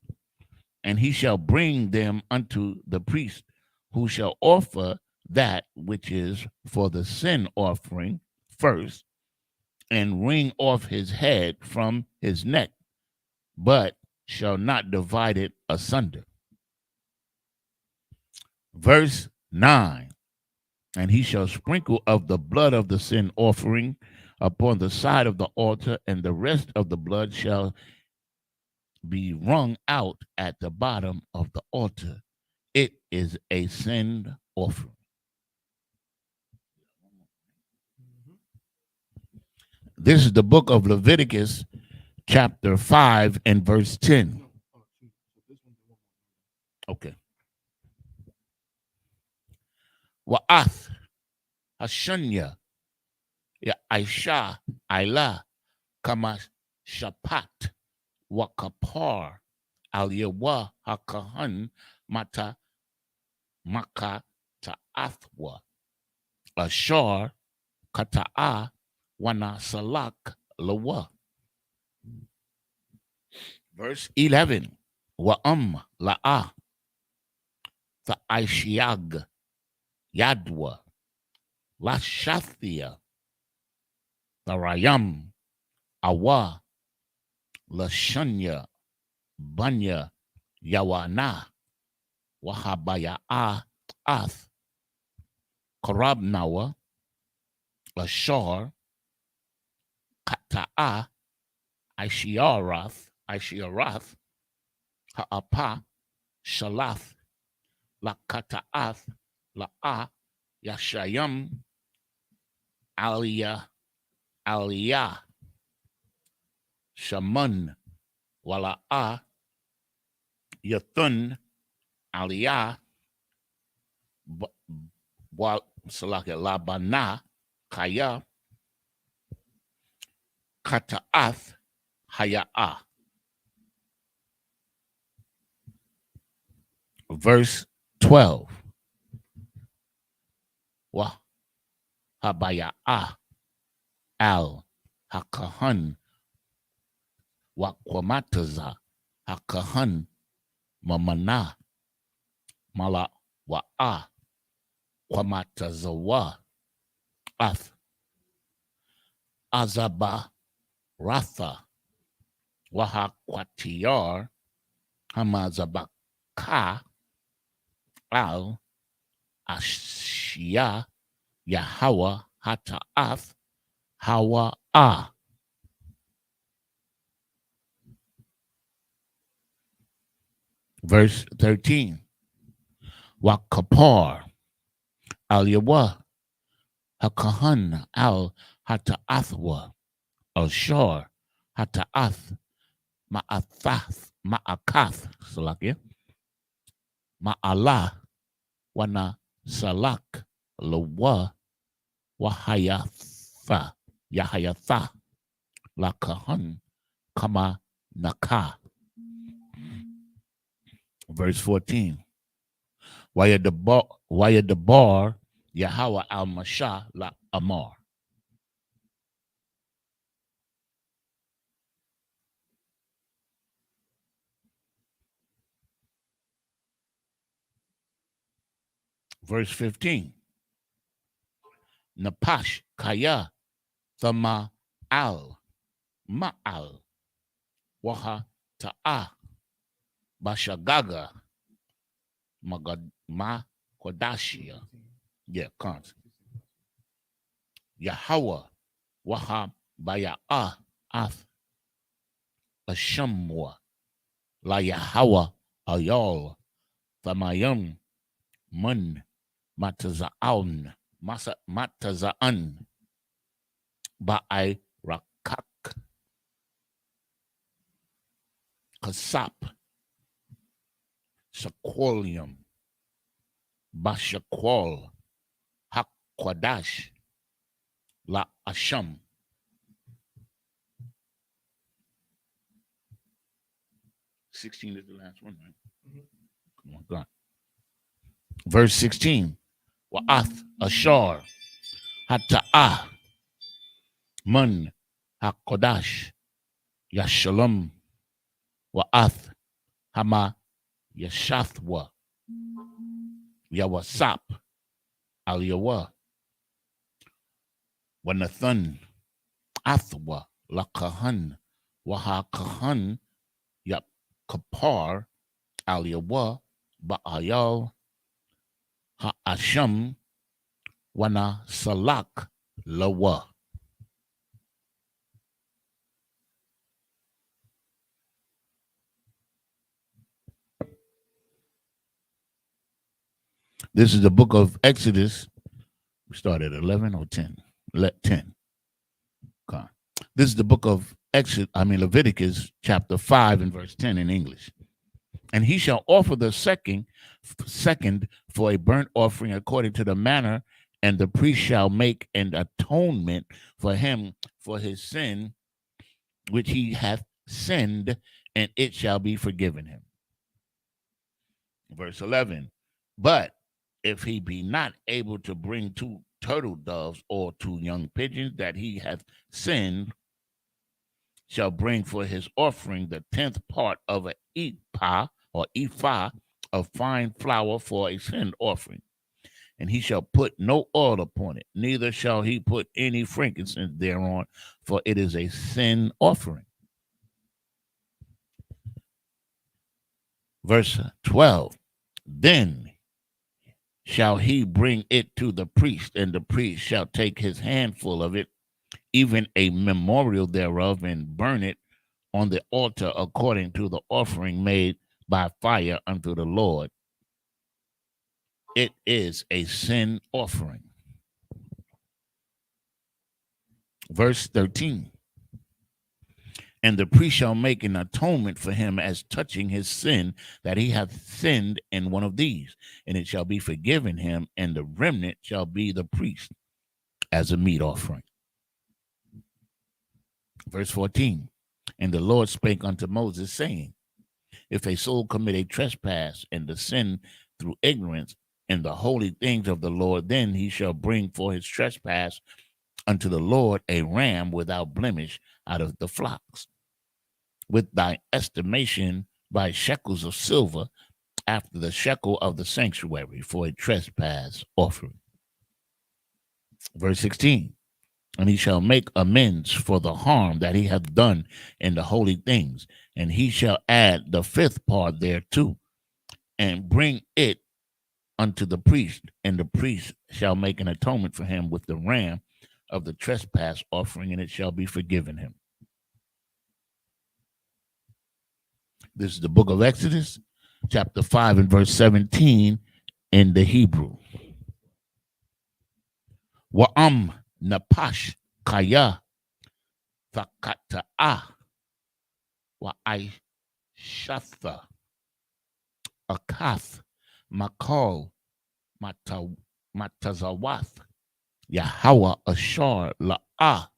and he shall bring them unto the priest, who shall offer that which is for the sin offering first, and wring off his head from his neck, but shall not divide it asunder. Verse 9, and he shall sprinkle of the blood of the sin offering upon the side of the altar, and the rest of the blood shall be wrung out at the bottom of the altar. It is a sin offering. This is the book of Leviticus, chapter 5 and verse 10. Okay. Wa'ath, Hashunya, Ya Aisha, Aila, Kama Shapat, Wakapar, Al Yawa Hakahan, Mata Maka Ta'athwa, Ashar, Kata'a, Wana Salak, Lawa. Verse 11, Wa'am La'a, Tha'aishiag, Yadwa, Lashathia, Tharayam, Awa, Lashunya, Banya, Yawana, Wahabaya'a, Ath, Karabnawa, Ashar, Kata'a, Aishiarath, Ha'apa, Shalath, Lakata'ath, La'a, Yashayam, Aliyah, Shaman, Wala'a, Yathun, Aliyah, Labana, Kaya, Kata'ath, Haya'a. Verse 12. Wa Habaya'a, Al Hakahan, Wakwamataza, Hakahan, Mamana, Mala Wa'a, Kwamatazawa, Ath, Azaba, Ratha, Wahakwatiyar, Hamazabaka, Al, Ashia, Yahawa, Hata'ath, Hawa'a. Verse 13. Wa kapar al yawa hakahan al hataathwa al shar hataath ma'akath salakia ma'alah wana salak lawa yahayatha lakahan kama naka. Verse 14. Wayadabar Yahweh al Masha la Amar. Verse 15. Napash Kaya Thama al Ma'al Waha Ta'a Bashagaga Ma Kodashia. Yeah, can't. Yahweh Waha Baya'a Ath Ashamwa La Yahweh Ayol Thamayam Mun Mataza'an Ba'ai Rakak Kasap Shakwolium Bashakwal Hakwadash La Asham. $16 is the last one, right? Come on, God. Verse 16. Wa'ath Ashar Hata'ah Mun Hakodash Yashalom Wa'ath Hama Yashathwa Yawasap Al Yawa Wanathan Athwa Lakahan Wahakahan Yap Kapar Al Yawa Ba'ayal Ha'asham Wana Salak Lawa. This is the book of Exodus. We started at 11 or 10? 10. Okay. This is the book of Leviticus chapter 5 and verse 10 in English. And he shall offer the second for a burnt offering according to the manner, and the priest shall make an atonement for him for his sin which he hath sinned, and it shall be forgiven him. Verse 11. But if he be not able to bring 2 turtle doves or 2 young pigeons that he hath sinned, shall bring for his offering the 10th part of an ephah or ephah of fine flour for a sin offering. And he shall put no oil upon it, neither shall he put any frankincense thereon, for it is a sin offering. Verse 12. Then shall he bring it to the priest, and the priest shall take his handful of it, even a memorial thereof, and burn it on the altar according to the offering made by fire unto the Lord. It is a sin offering. Verse 13. And the priest shall make an atonement for him as touching his sin, that he hath sinned in one of these, and it shall be forgiven him, and the remnant shall be the priest as a meat offering. Verse 14. And the Lord spake unto Moses, saying, if a soul commit a trespass and the sin through ignorance in the holy things of the Lord, then he shall bring for his trespass unto the Lord a ram without blemish out of the flocks, with thy estimation by shekels of silver, after the shekel of the sanctuary, for a trespass offering. Verse 16. And he shall make amends for the harm that he hath done in the holy things, and he shall add the 5th part thereto, and bring it unto the priest, and the priest shall make an atonement for him with the ram of the trespass offering, and it shall be forgiven him. This is the book of Exodus, chapter 5 and verse 17 in the Hebrew. Wa'am napash kaya thakata'a wa'ai shatha akath makal matazawath Yahweh ashar la'a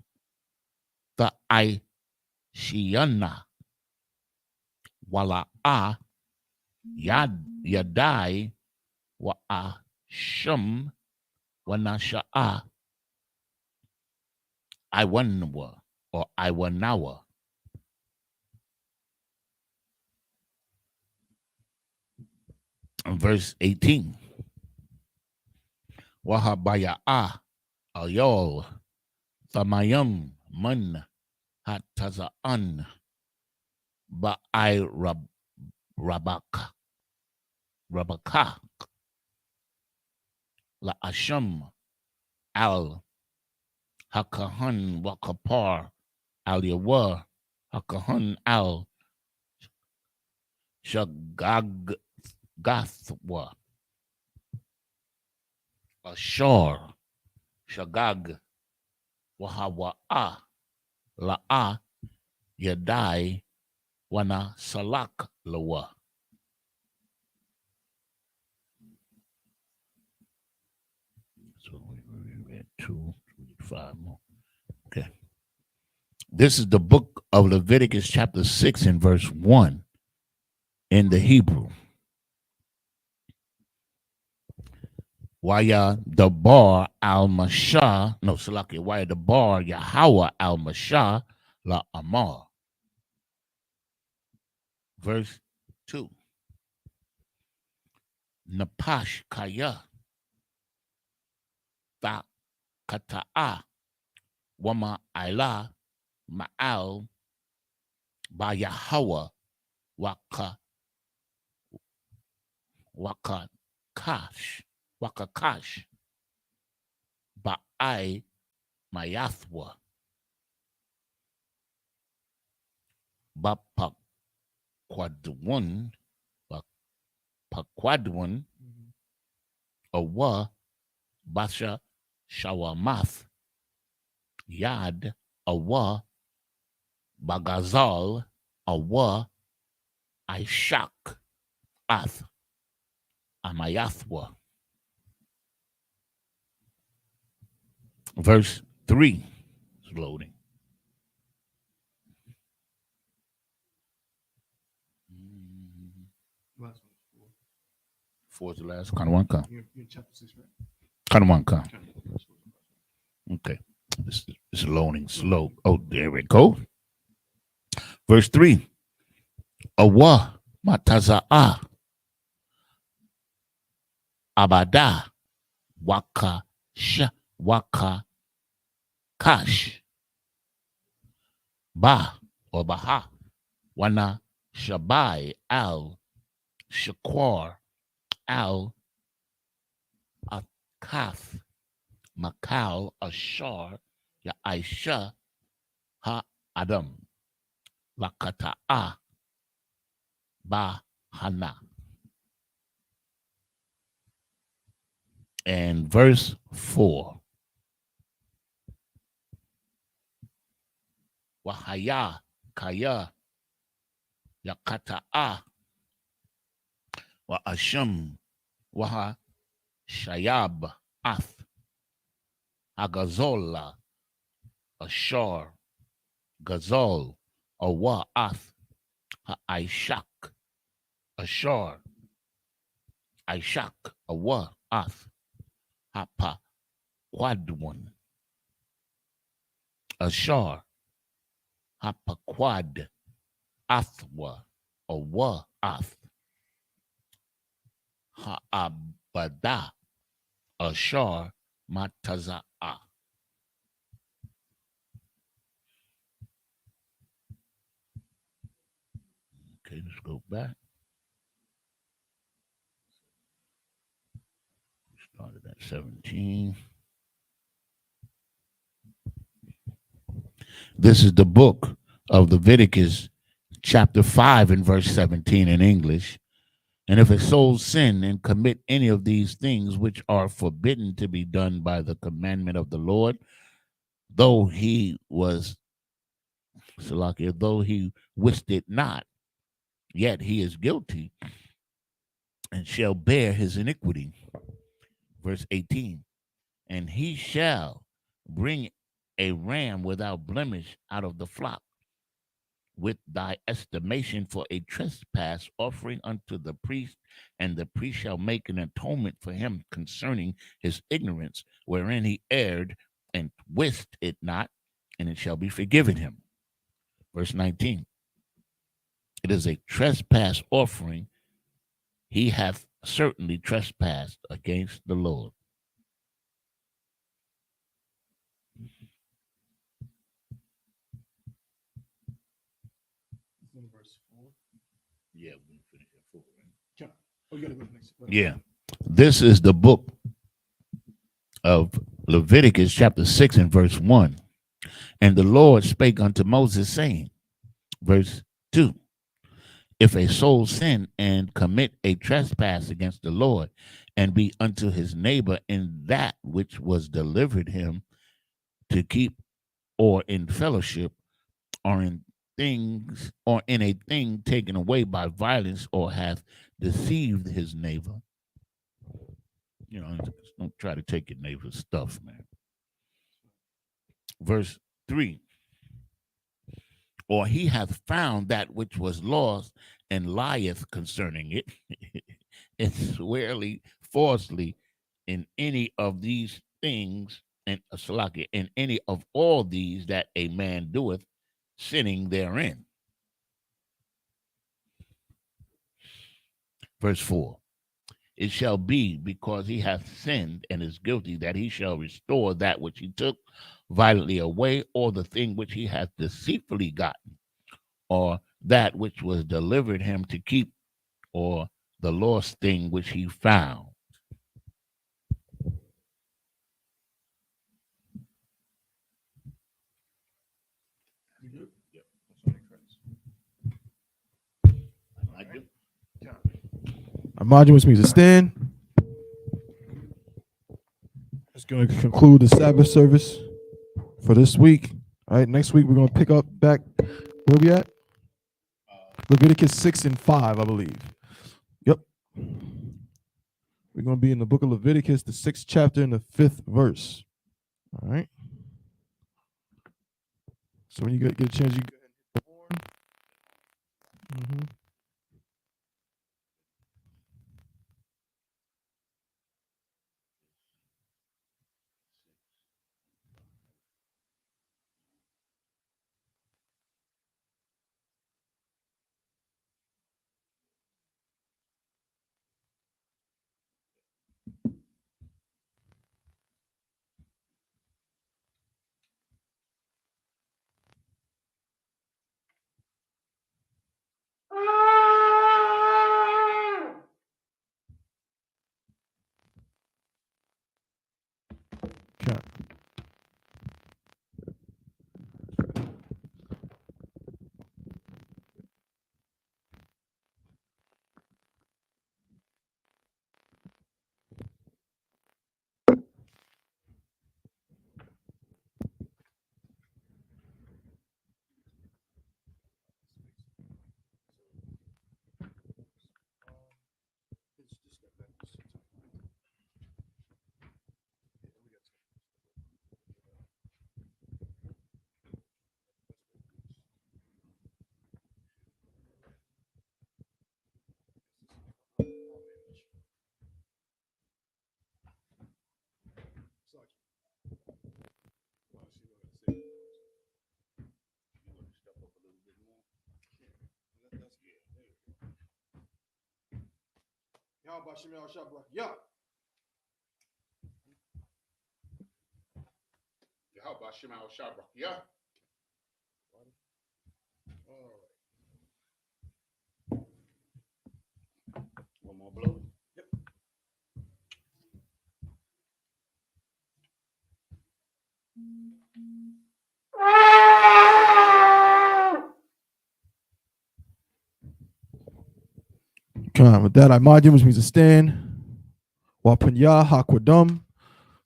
tha'ai shiana wala'a yadai wa'asham wanasha'a Iwanwa or Iwanawa. Verse 18. Wahabaya'a ayol thamayam man hataza'an ba'ai rabaka la asham al hakahan wakapar al yawa hakahan al shagagathwa ashar shagag wahawa'a la'a yadai wana salak lawa. So we read 2, 5 more. Okay. This is the book of Leviticus chapter 6 and verse 1 in the Hebrew. Waya the bar al-Mashah, no, Salaki, waya the bar Yahweh al-Mashah la Amar. Verse 2. Napash kaya ta kata'a wama ila ma'al ba Yahweh wakakash ba'ai mayathwa bapakwadwan awa basha shawamath yad awa bagazal awa ishak ath amayathwa. Verse 3 is loading. Last one. 4 is the last. Kanwanka. You're chapter 6, right? Kanwanka. Okay. This is loading slow. Oh, there we go. Verse 3. Awa mataza'a abada waka kash ba or baha wana shabai al shakwar al akath makal ashar ya aisha ha adam lakata'a ba hana. And verse 4. Wahaya kaya yakata'a wa asham waha shayab ath agazola ashar gazol awa ath ha ishak ashar ishak awa ath hapa quadwan ashar hapa quad athwa awa ath ha abada ashar mataza'a. Okay, let's go back. Started at 17. This is the book of Leviticus, chapter 5 and verse 17 in English, And if a soul sin and commit any of these things which are forbidden to be done by the commandment of the Lord, though he was Salakia, though he wished it not, yet he is guilty and shall bear his iniquity. Verse 18. And he shall bring a ram without blemish out of the flock, with thy estimation for a trespass offering unto the priest, and the priest shall make an atonement for him concerning his ignorance, wherein he erred and wist it not, and it shall be forgiven him. Verse 19. It is a trespass offering. He hath certainly trespassed against the Lord. Yeah, we finish at 4, right? Oh, you gotta go next. Yeah. This is the book of Leviticus, chapter 6 and verse 1. And the Lord spake unto Moses, saying, verse 2, if a soul sin and commit a trespass against the Lord, and be unto his neighbor in that which was delivered him to keep, or in fellowship, or in things, or in a thing taken away by violence, or hath deceived his neighbor. You know, don't try to take your neighbor's stuff, man. Verse 3. Or he hath found that which was lost, and lieth concerning it, and swearly falsely in any of these things, and Salakia, in any of all these that a man doeth, sinning therein. Verse 4. It shall be, because he hath sinned and is guilty, that he shall restore that which he took violently away, or the thing which he hath deceitfully gotten, or that which was delivered him to keep, or the lost thing which he found. I mind you wants me to stand. It's going to conclude the Sabbath service for this week. All right, next week we're going to pick up back. Where we at? Leviticus 6 and 5, I believe. Yep. We're going to be in the book of Leviticus, the 6th chapter and the 5th verse. All right. So when you get a chance, you go ahead and hit the horn. Mm-hmm. Okay. Yeah. How about Shemal Shabrak? Yeah. One more blow. Yep. Come on. With that, Imadium, which means to stand. Wapanya Hakwadum,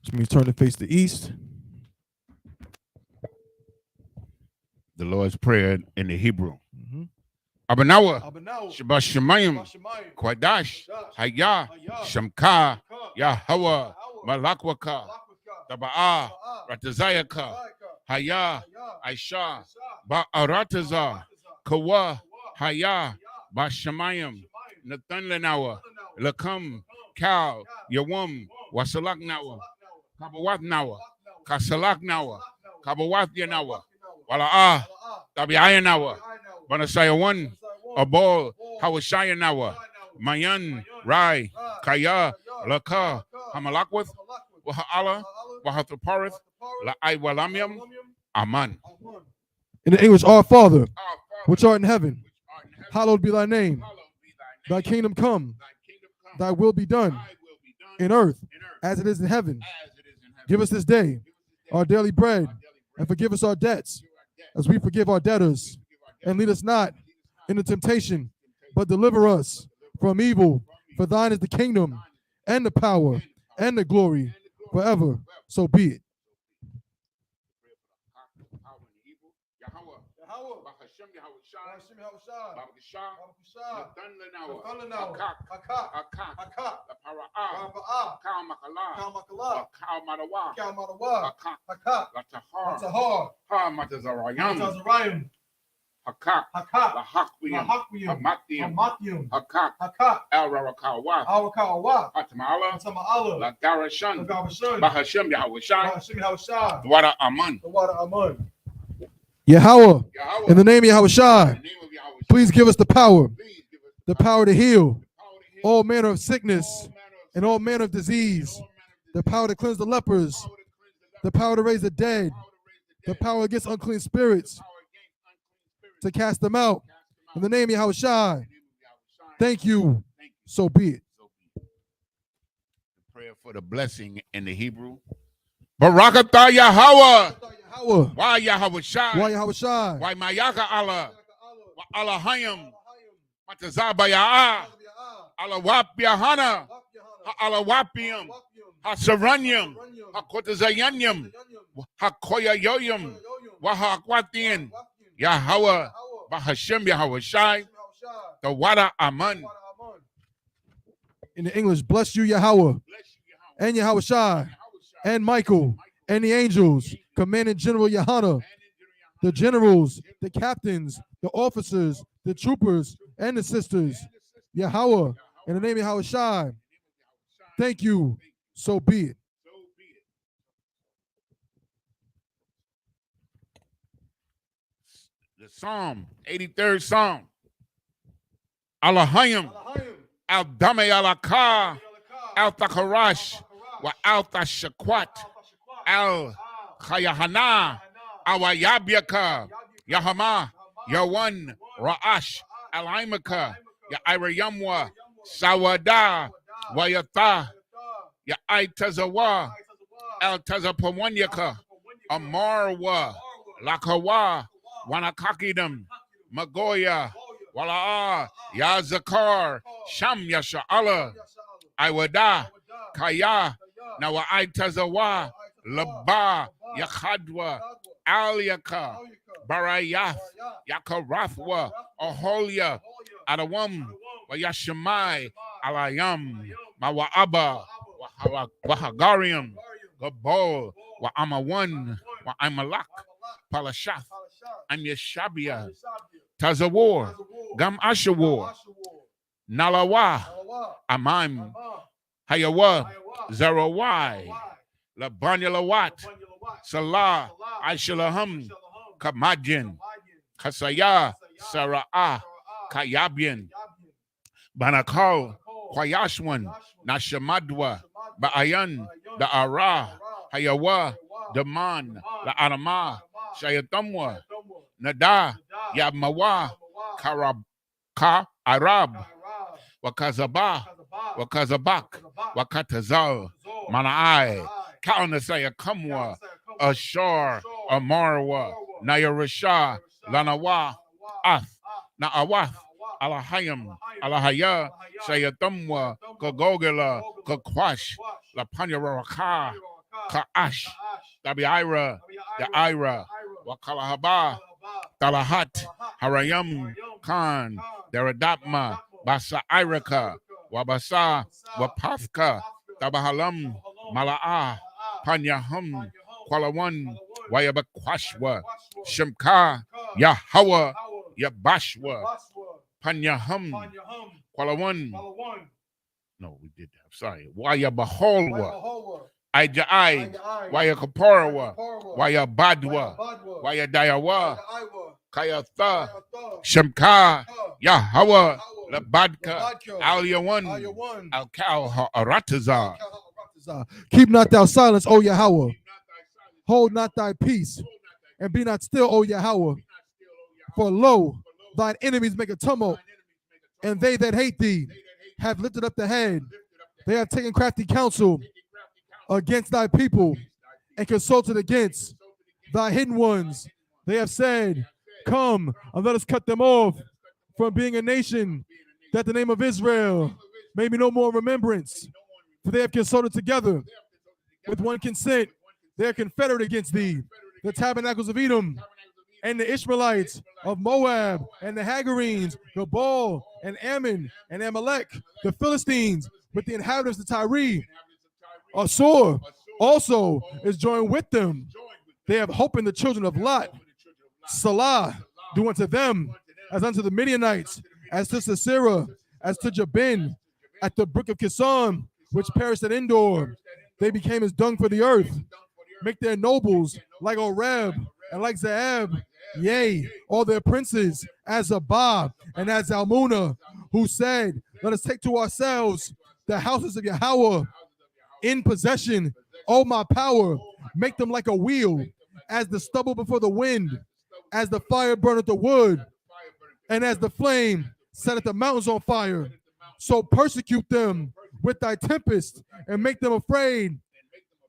which means turn to face the east. The Lord's Prayer in the Hebrew. Mhm. Abanawa, Abanaw, Shabbat Shemayim, Bashamayim, Kwadash, Quadash, Hayah, Hayah, Shamka, Shamka, Yahweh, Yahweh, Malakwaka, Malakwaka, Taba'ah, Ba'ah, Ratazayaka, Zayaka, Hayah, Hayah, Aisha, Isha, Ba'aratazah, Baratazah, Kawa, Kawa, Hayah, Hayah, Bashamayim, Bashamayim, Nathan Lenawa, Nathanawa, Lakam, Lakam, Kal, Kal, Yawum, Yawum, Wasalak Nawa, Salak Nawa, Kabawat Nawa, Salak Nawa, Kasalak Nawa, Salak Nawa, Kabawat Yanawa, Salak Nawa, Wala'ah, Ala'ah, Tabi'aya Nawa, Nawa, Banasaya 1, Banasai a one, ball, Ball, Hawashaya Nawa, Nawa, Mayan, Mayan, Rai, Rai, Kaya, Kaya, Laka, Laka, Hamalakwith, Hamalakwith, Waha'ala, Waha'ala, Wahathaparith, Wahataparith, La'ai Alamium, Aman. Aman. In the English, Our Father, Our Father, which art in heaven, which art in heaven, hallowed be thy name. hallowed be Thy name. kingdom come, Thy kingdom come. thy will be done Thy will be done in earth in earth as it is in heaven. as it is in heaven. Give us this day Give us this day our daily bread, our daily bread. and forgive us our debts Forgive our debts as we forgive our debtors. forgive our And lead us not debtors. into temptation, but deliver us from evil. For thine is the kingdom, and the power, and the glory, forever. So be it. Hakak, Lahakwium, Hamathium, Hakak, El Rarakawa, Atmala, Lagarashan, Bahashem Yahweh, Wada Aman, Yahweh, in the Yahweh, name of Yahweh Shai, in the name of Yahweh, please give us the power, please give us the power to heal power to heal all manner of all sickness manner of and all manner of disease, the power to cleanse the lepers, power to cleanse the the power to raise the dead, power to raise the dead, power against unclean spirits, power against unclean spirits, to cast them out. cast them In out. the name of Yahweh Shai, In the name of Yahweh Shai. thank you. Thank you. So be it. So be it. The prayer for the blessing in the Hebrew. Barakatah Yahweh. Yahweh, Why Yahweh Shai? why Yahweh Shai? Why Mayaka Allah? Wa Allahayim. Matazaba Ya'ah. Alawap Yahana. Alawapium. Hasaranyum. Hakotazayanyum. Hakoyayoyum. Wahakwatian. Yahweh. Bahashem Yahweh Shai. The Wada Aman. In the English, bless you, Yahweh, and Yahweh Shai, and Michael, and the angels, Commandant General Yahana, the generals, the captains, the officers, the troopers, and the sisters. Yahweh, in the name of Yahweh Shai, thank you. So be it. The Psalm, 83rd Psalm. Allahayim. Al Dame Alaka. Al Takarash. Wa Al Tashakwat. Al Khayahana. Awayabyaka. Yahama. Yawan. Ra'ash. Al Imaka. Ya Irayamwa. Sawada. Wayata. Ya Aitazawa. Al Tazapawanyaka. Amarwa. Lakawa. Wanakakidam. Magoya. Wala'a. Yazakar. Sham Yasha'ala. Iwada. Kaya. Nawa Aitazawa. Laba. Yakhadwa. Aliaka. Barayath. Yakarathwa. Aholia. Adawam. Wayashamai. Alayam. Mawa'aba. Wahagarium. Gabol. Wa Amawan. Wa Amalak. Palashath. I'm Yeshabia. Tazawar. Gam Ashawar. Nalawa. Amam. Hayawa. Zarawai. Labanilawat. Salah. Aishalaham. Kamadjan. Kasaya. Sara'ah. Kayabian. Banakal. Kwayashwan. Nashamadwa. Ba'ayan. Da'ara. Hayawa. Daman. La'anama. Shayatamwa. Nada. Yamawa. Ka Arab. Wakazaba. Wakazabak. Wakatazal. Manai. Kaunasaya Kamwa. Ashar. Amarwa. Nayarasha. Lanawa. Ath. Na'awath. Alahayam, Alahaya, Sayatumwa, Kagogala, Kakwash, La Panyaraka, Kaash, Dabiira, Yaira, Wakalahaba, Talahat, Harayam, Khan, Daradapma, Basa Iraka, Wabasa, Wapafka, Tabahalam, Malaa, Panyahum, Kwalawan, Wayabakwashwa, Shemka, Yahwa, Yabashwa, Panyahum, Kwalawan. No, we did that. Sorry. Wayabaholwa, Ijai, Wayakaparawa, Wayabadwa, Wayadayawa, Kayatha, Shemka, Yahwa, Labadka, Al Yawan, Al Kal Arataza. Keep not thou silence, O Yahweh. Hold not thy peace, and be not still, O Yahweh. For lo, thine enemies make a tumult, and they that hate thee have lifted up the head. They have taken crafty counsel against thy people, and consulted against thy hidden ones. They have said, come, and let us cut them off from being a nation, that the name of Israel may be no more in remembrance. For they have consulted together with one consent. They are confederate against thee, the tabernacles of Edom, and the Ishmaelites of Moab, and the Hagarenes, Gebal, and Ammon, and Amalek, the Philistines, with the inhabitants of Tyre. Assur also is joined with them. They have hope in the children of Lot. Salah, do unto them as unto the Midianites, as to Sisera, as to Jabin, at the brook of Kison, which perished at Endor. They became as dung for the earth. Make their nobles like Oreb and like Zaab, yea, all their princes as Abab and as Zalmunna, who said, let us take to ourselves the houses of Yahweh in possession. O my power, make them like a wheel, as the stubble before the wind, as the fire burneth the wood, and as the flame setteth the mountains on fire. So persecute them with thy tempest, and make them afraid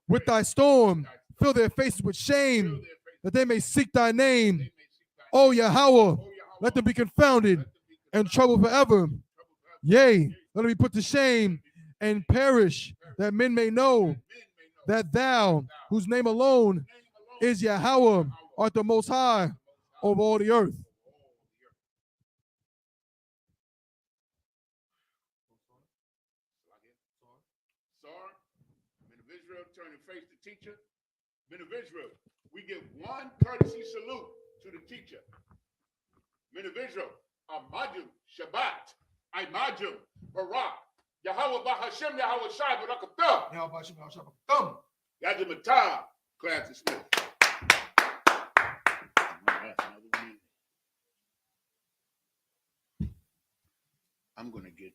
with thy storm. Fill their faces with shame, that they may seek thy name. O Yahweh, let them be confounded and troubled forever. Yea, let them be put to shame and perish, that men may know that thou, whose name alone is Yahweh, art the most high over all the earth. Men of Israel, turn and face the teacher. Men of Israel, we give one courtesy salute to the teacher. Men of Israel, Amajum, Shabbat, Imajum, Barak, Yahweh Bahashem, Yahweh Shai, Barakatah. Yahweh Bahashem, Yahweh Shai, Barakatah. Yajimatah, class dismissed. I'm going to get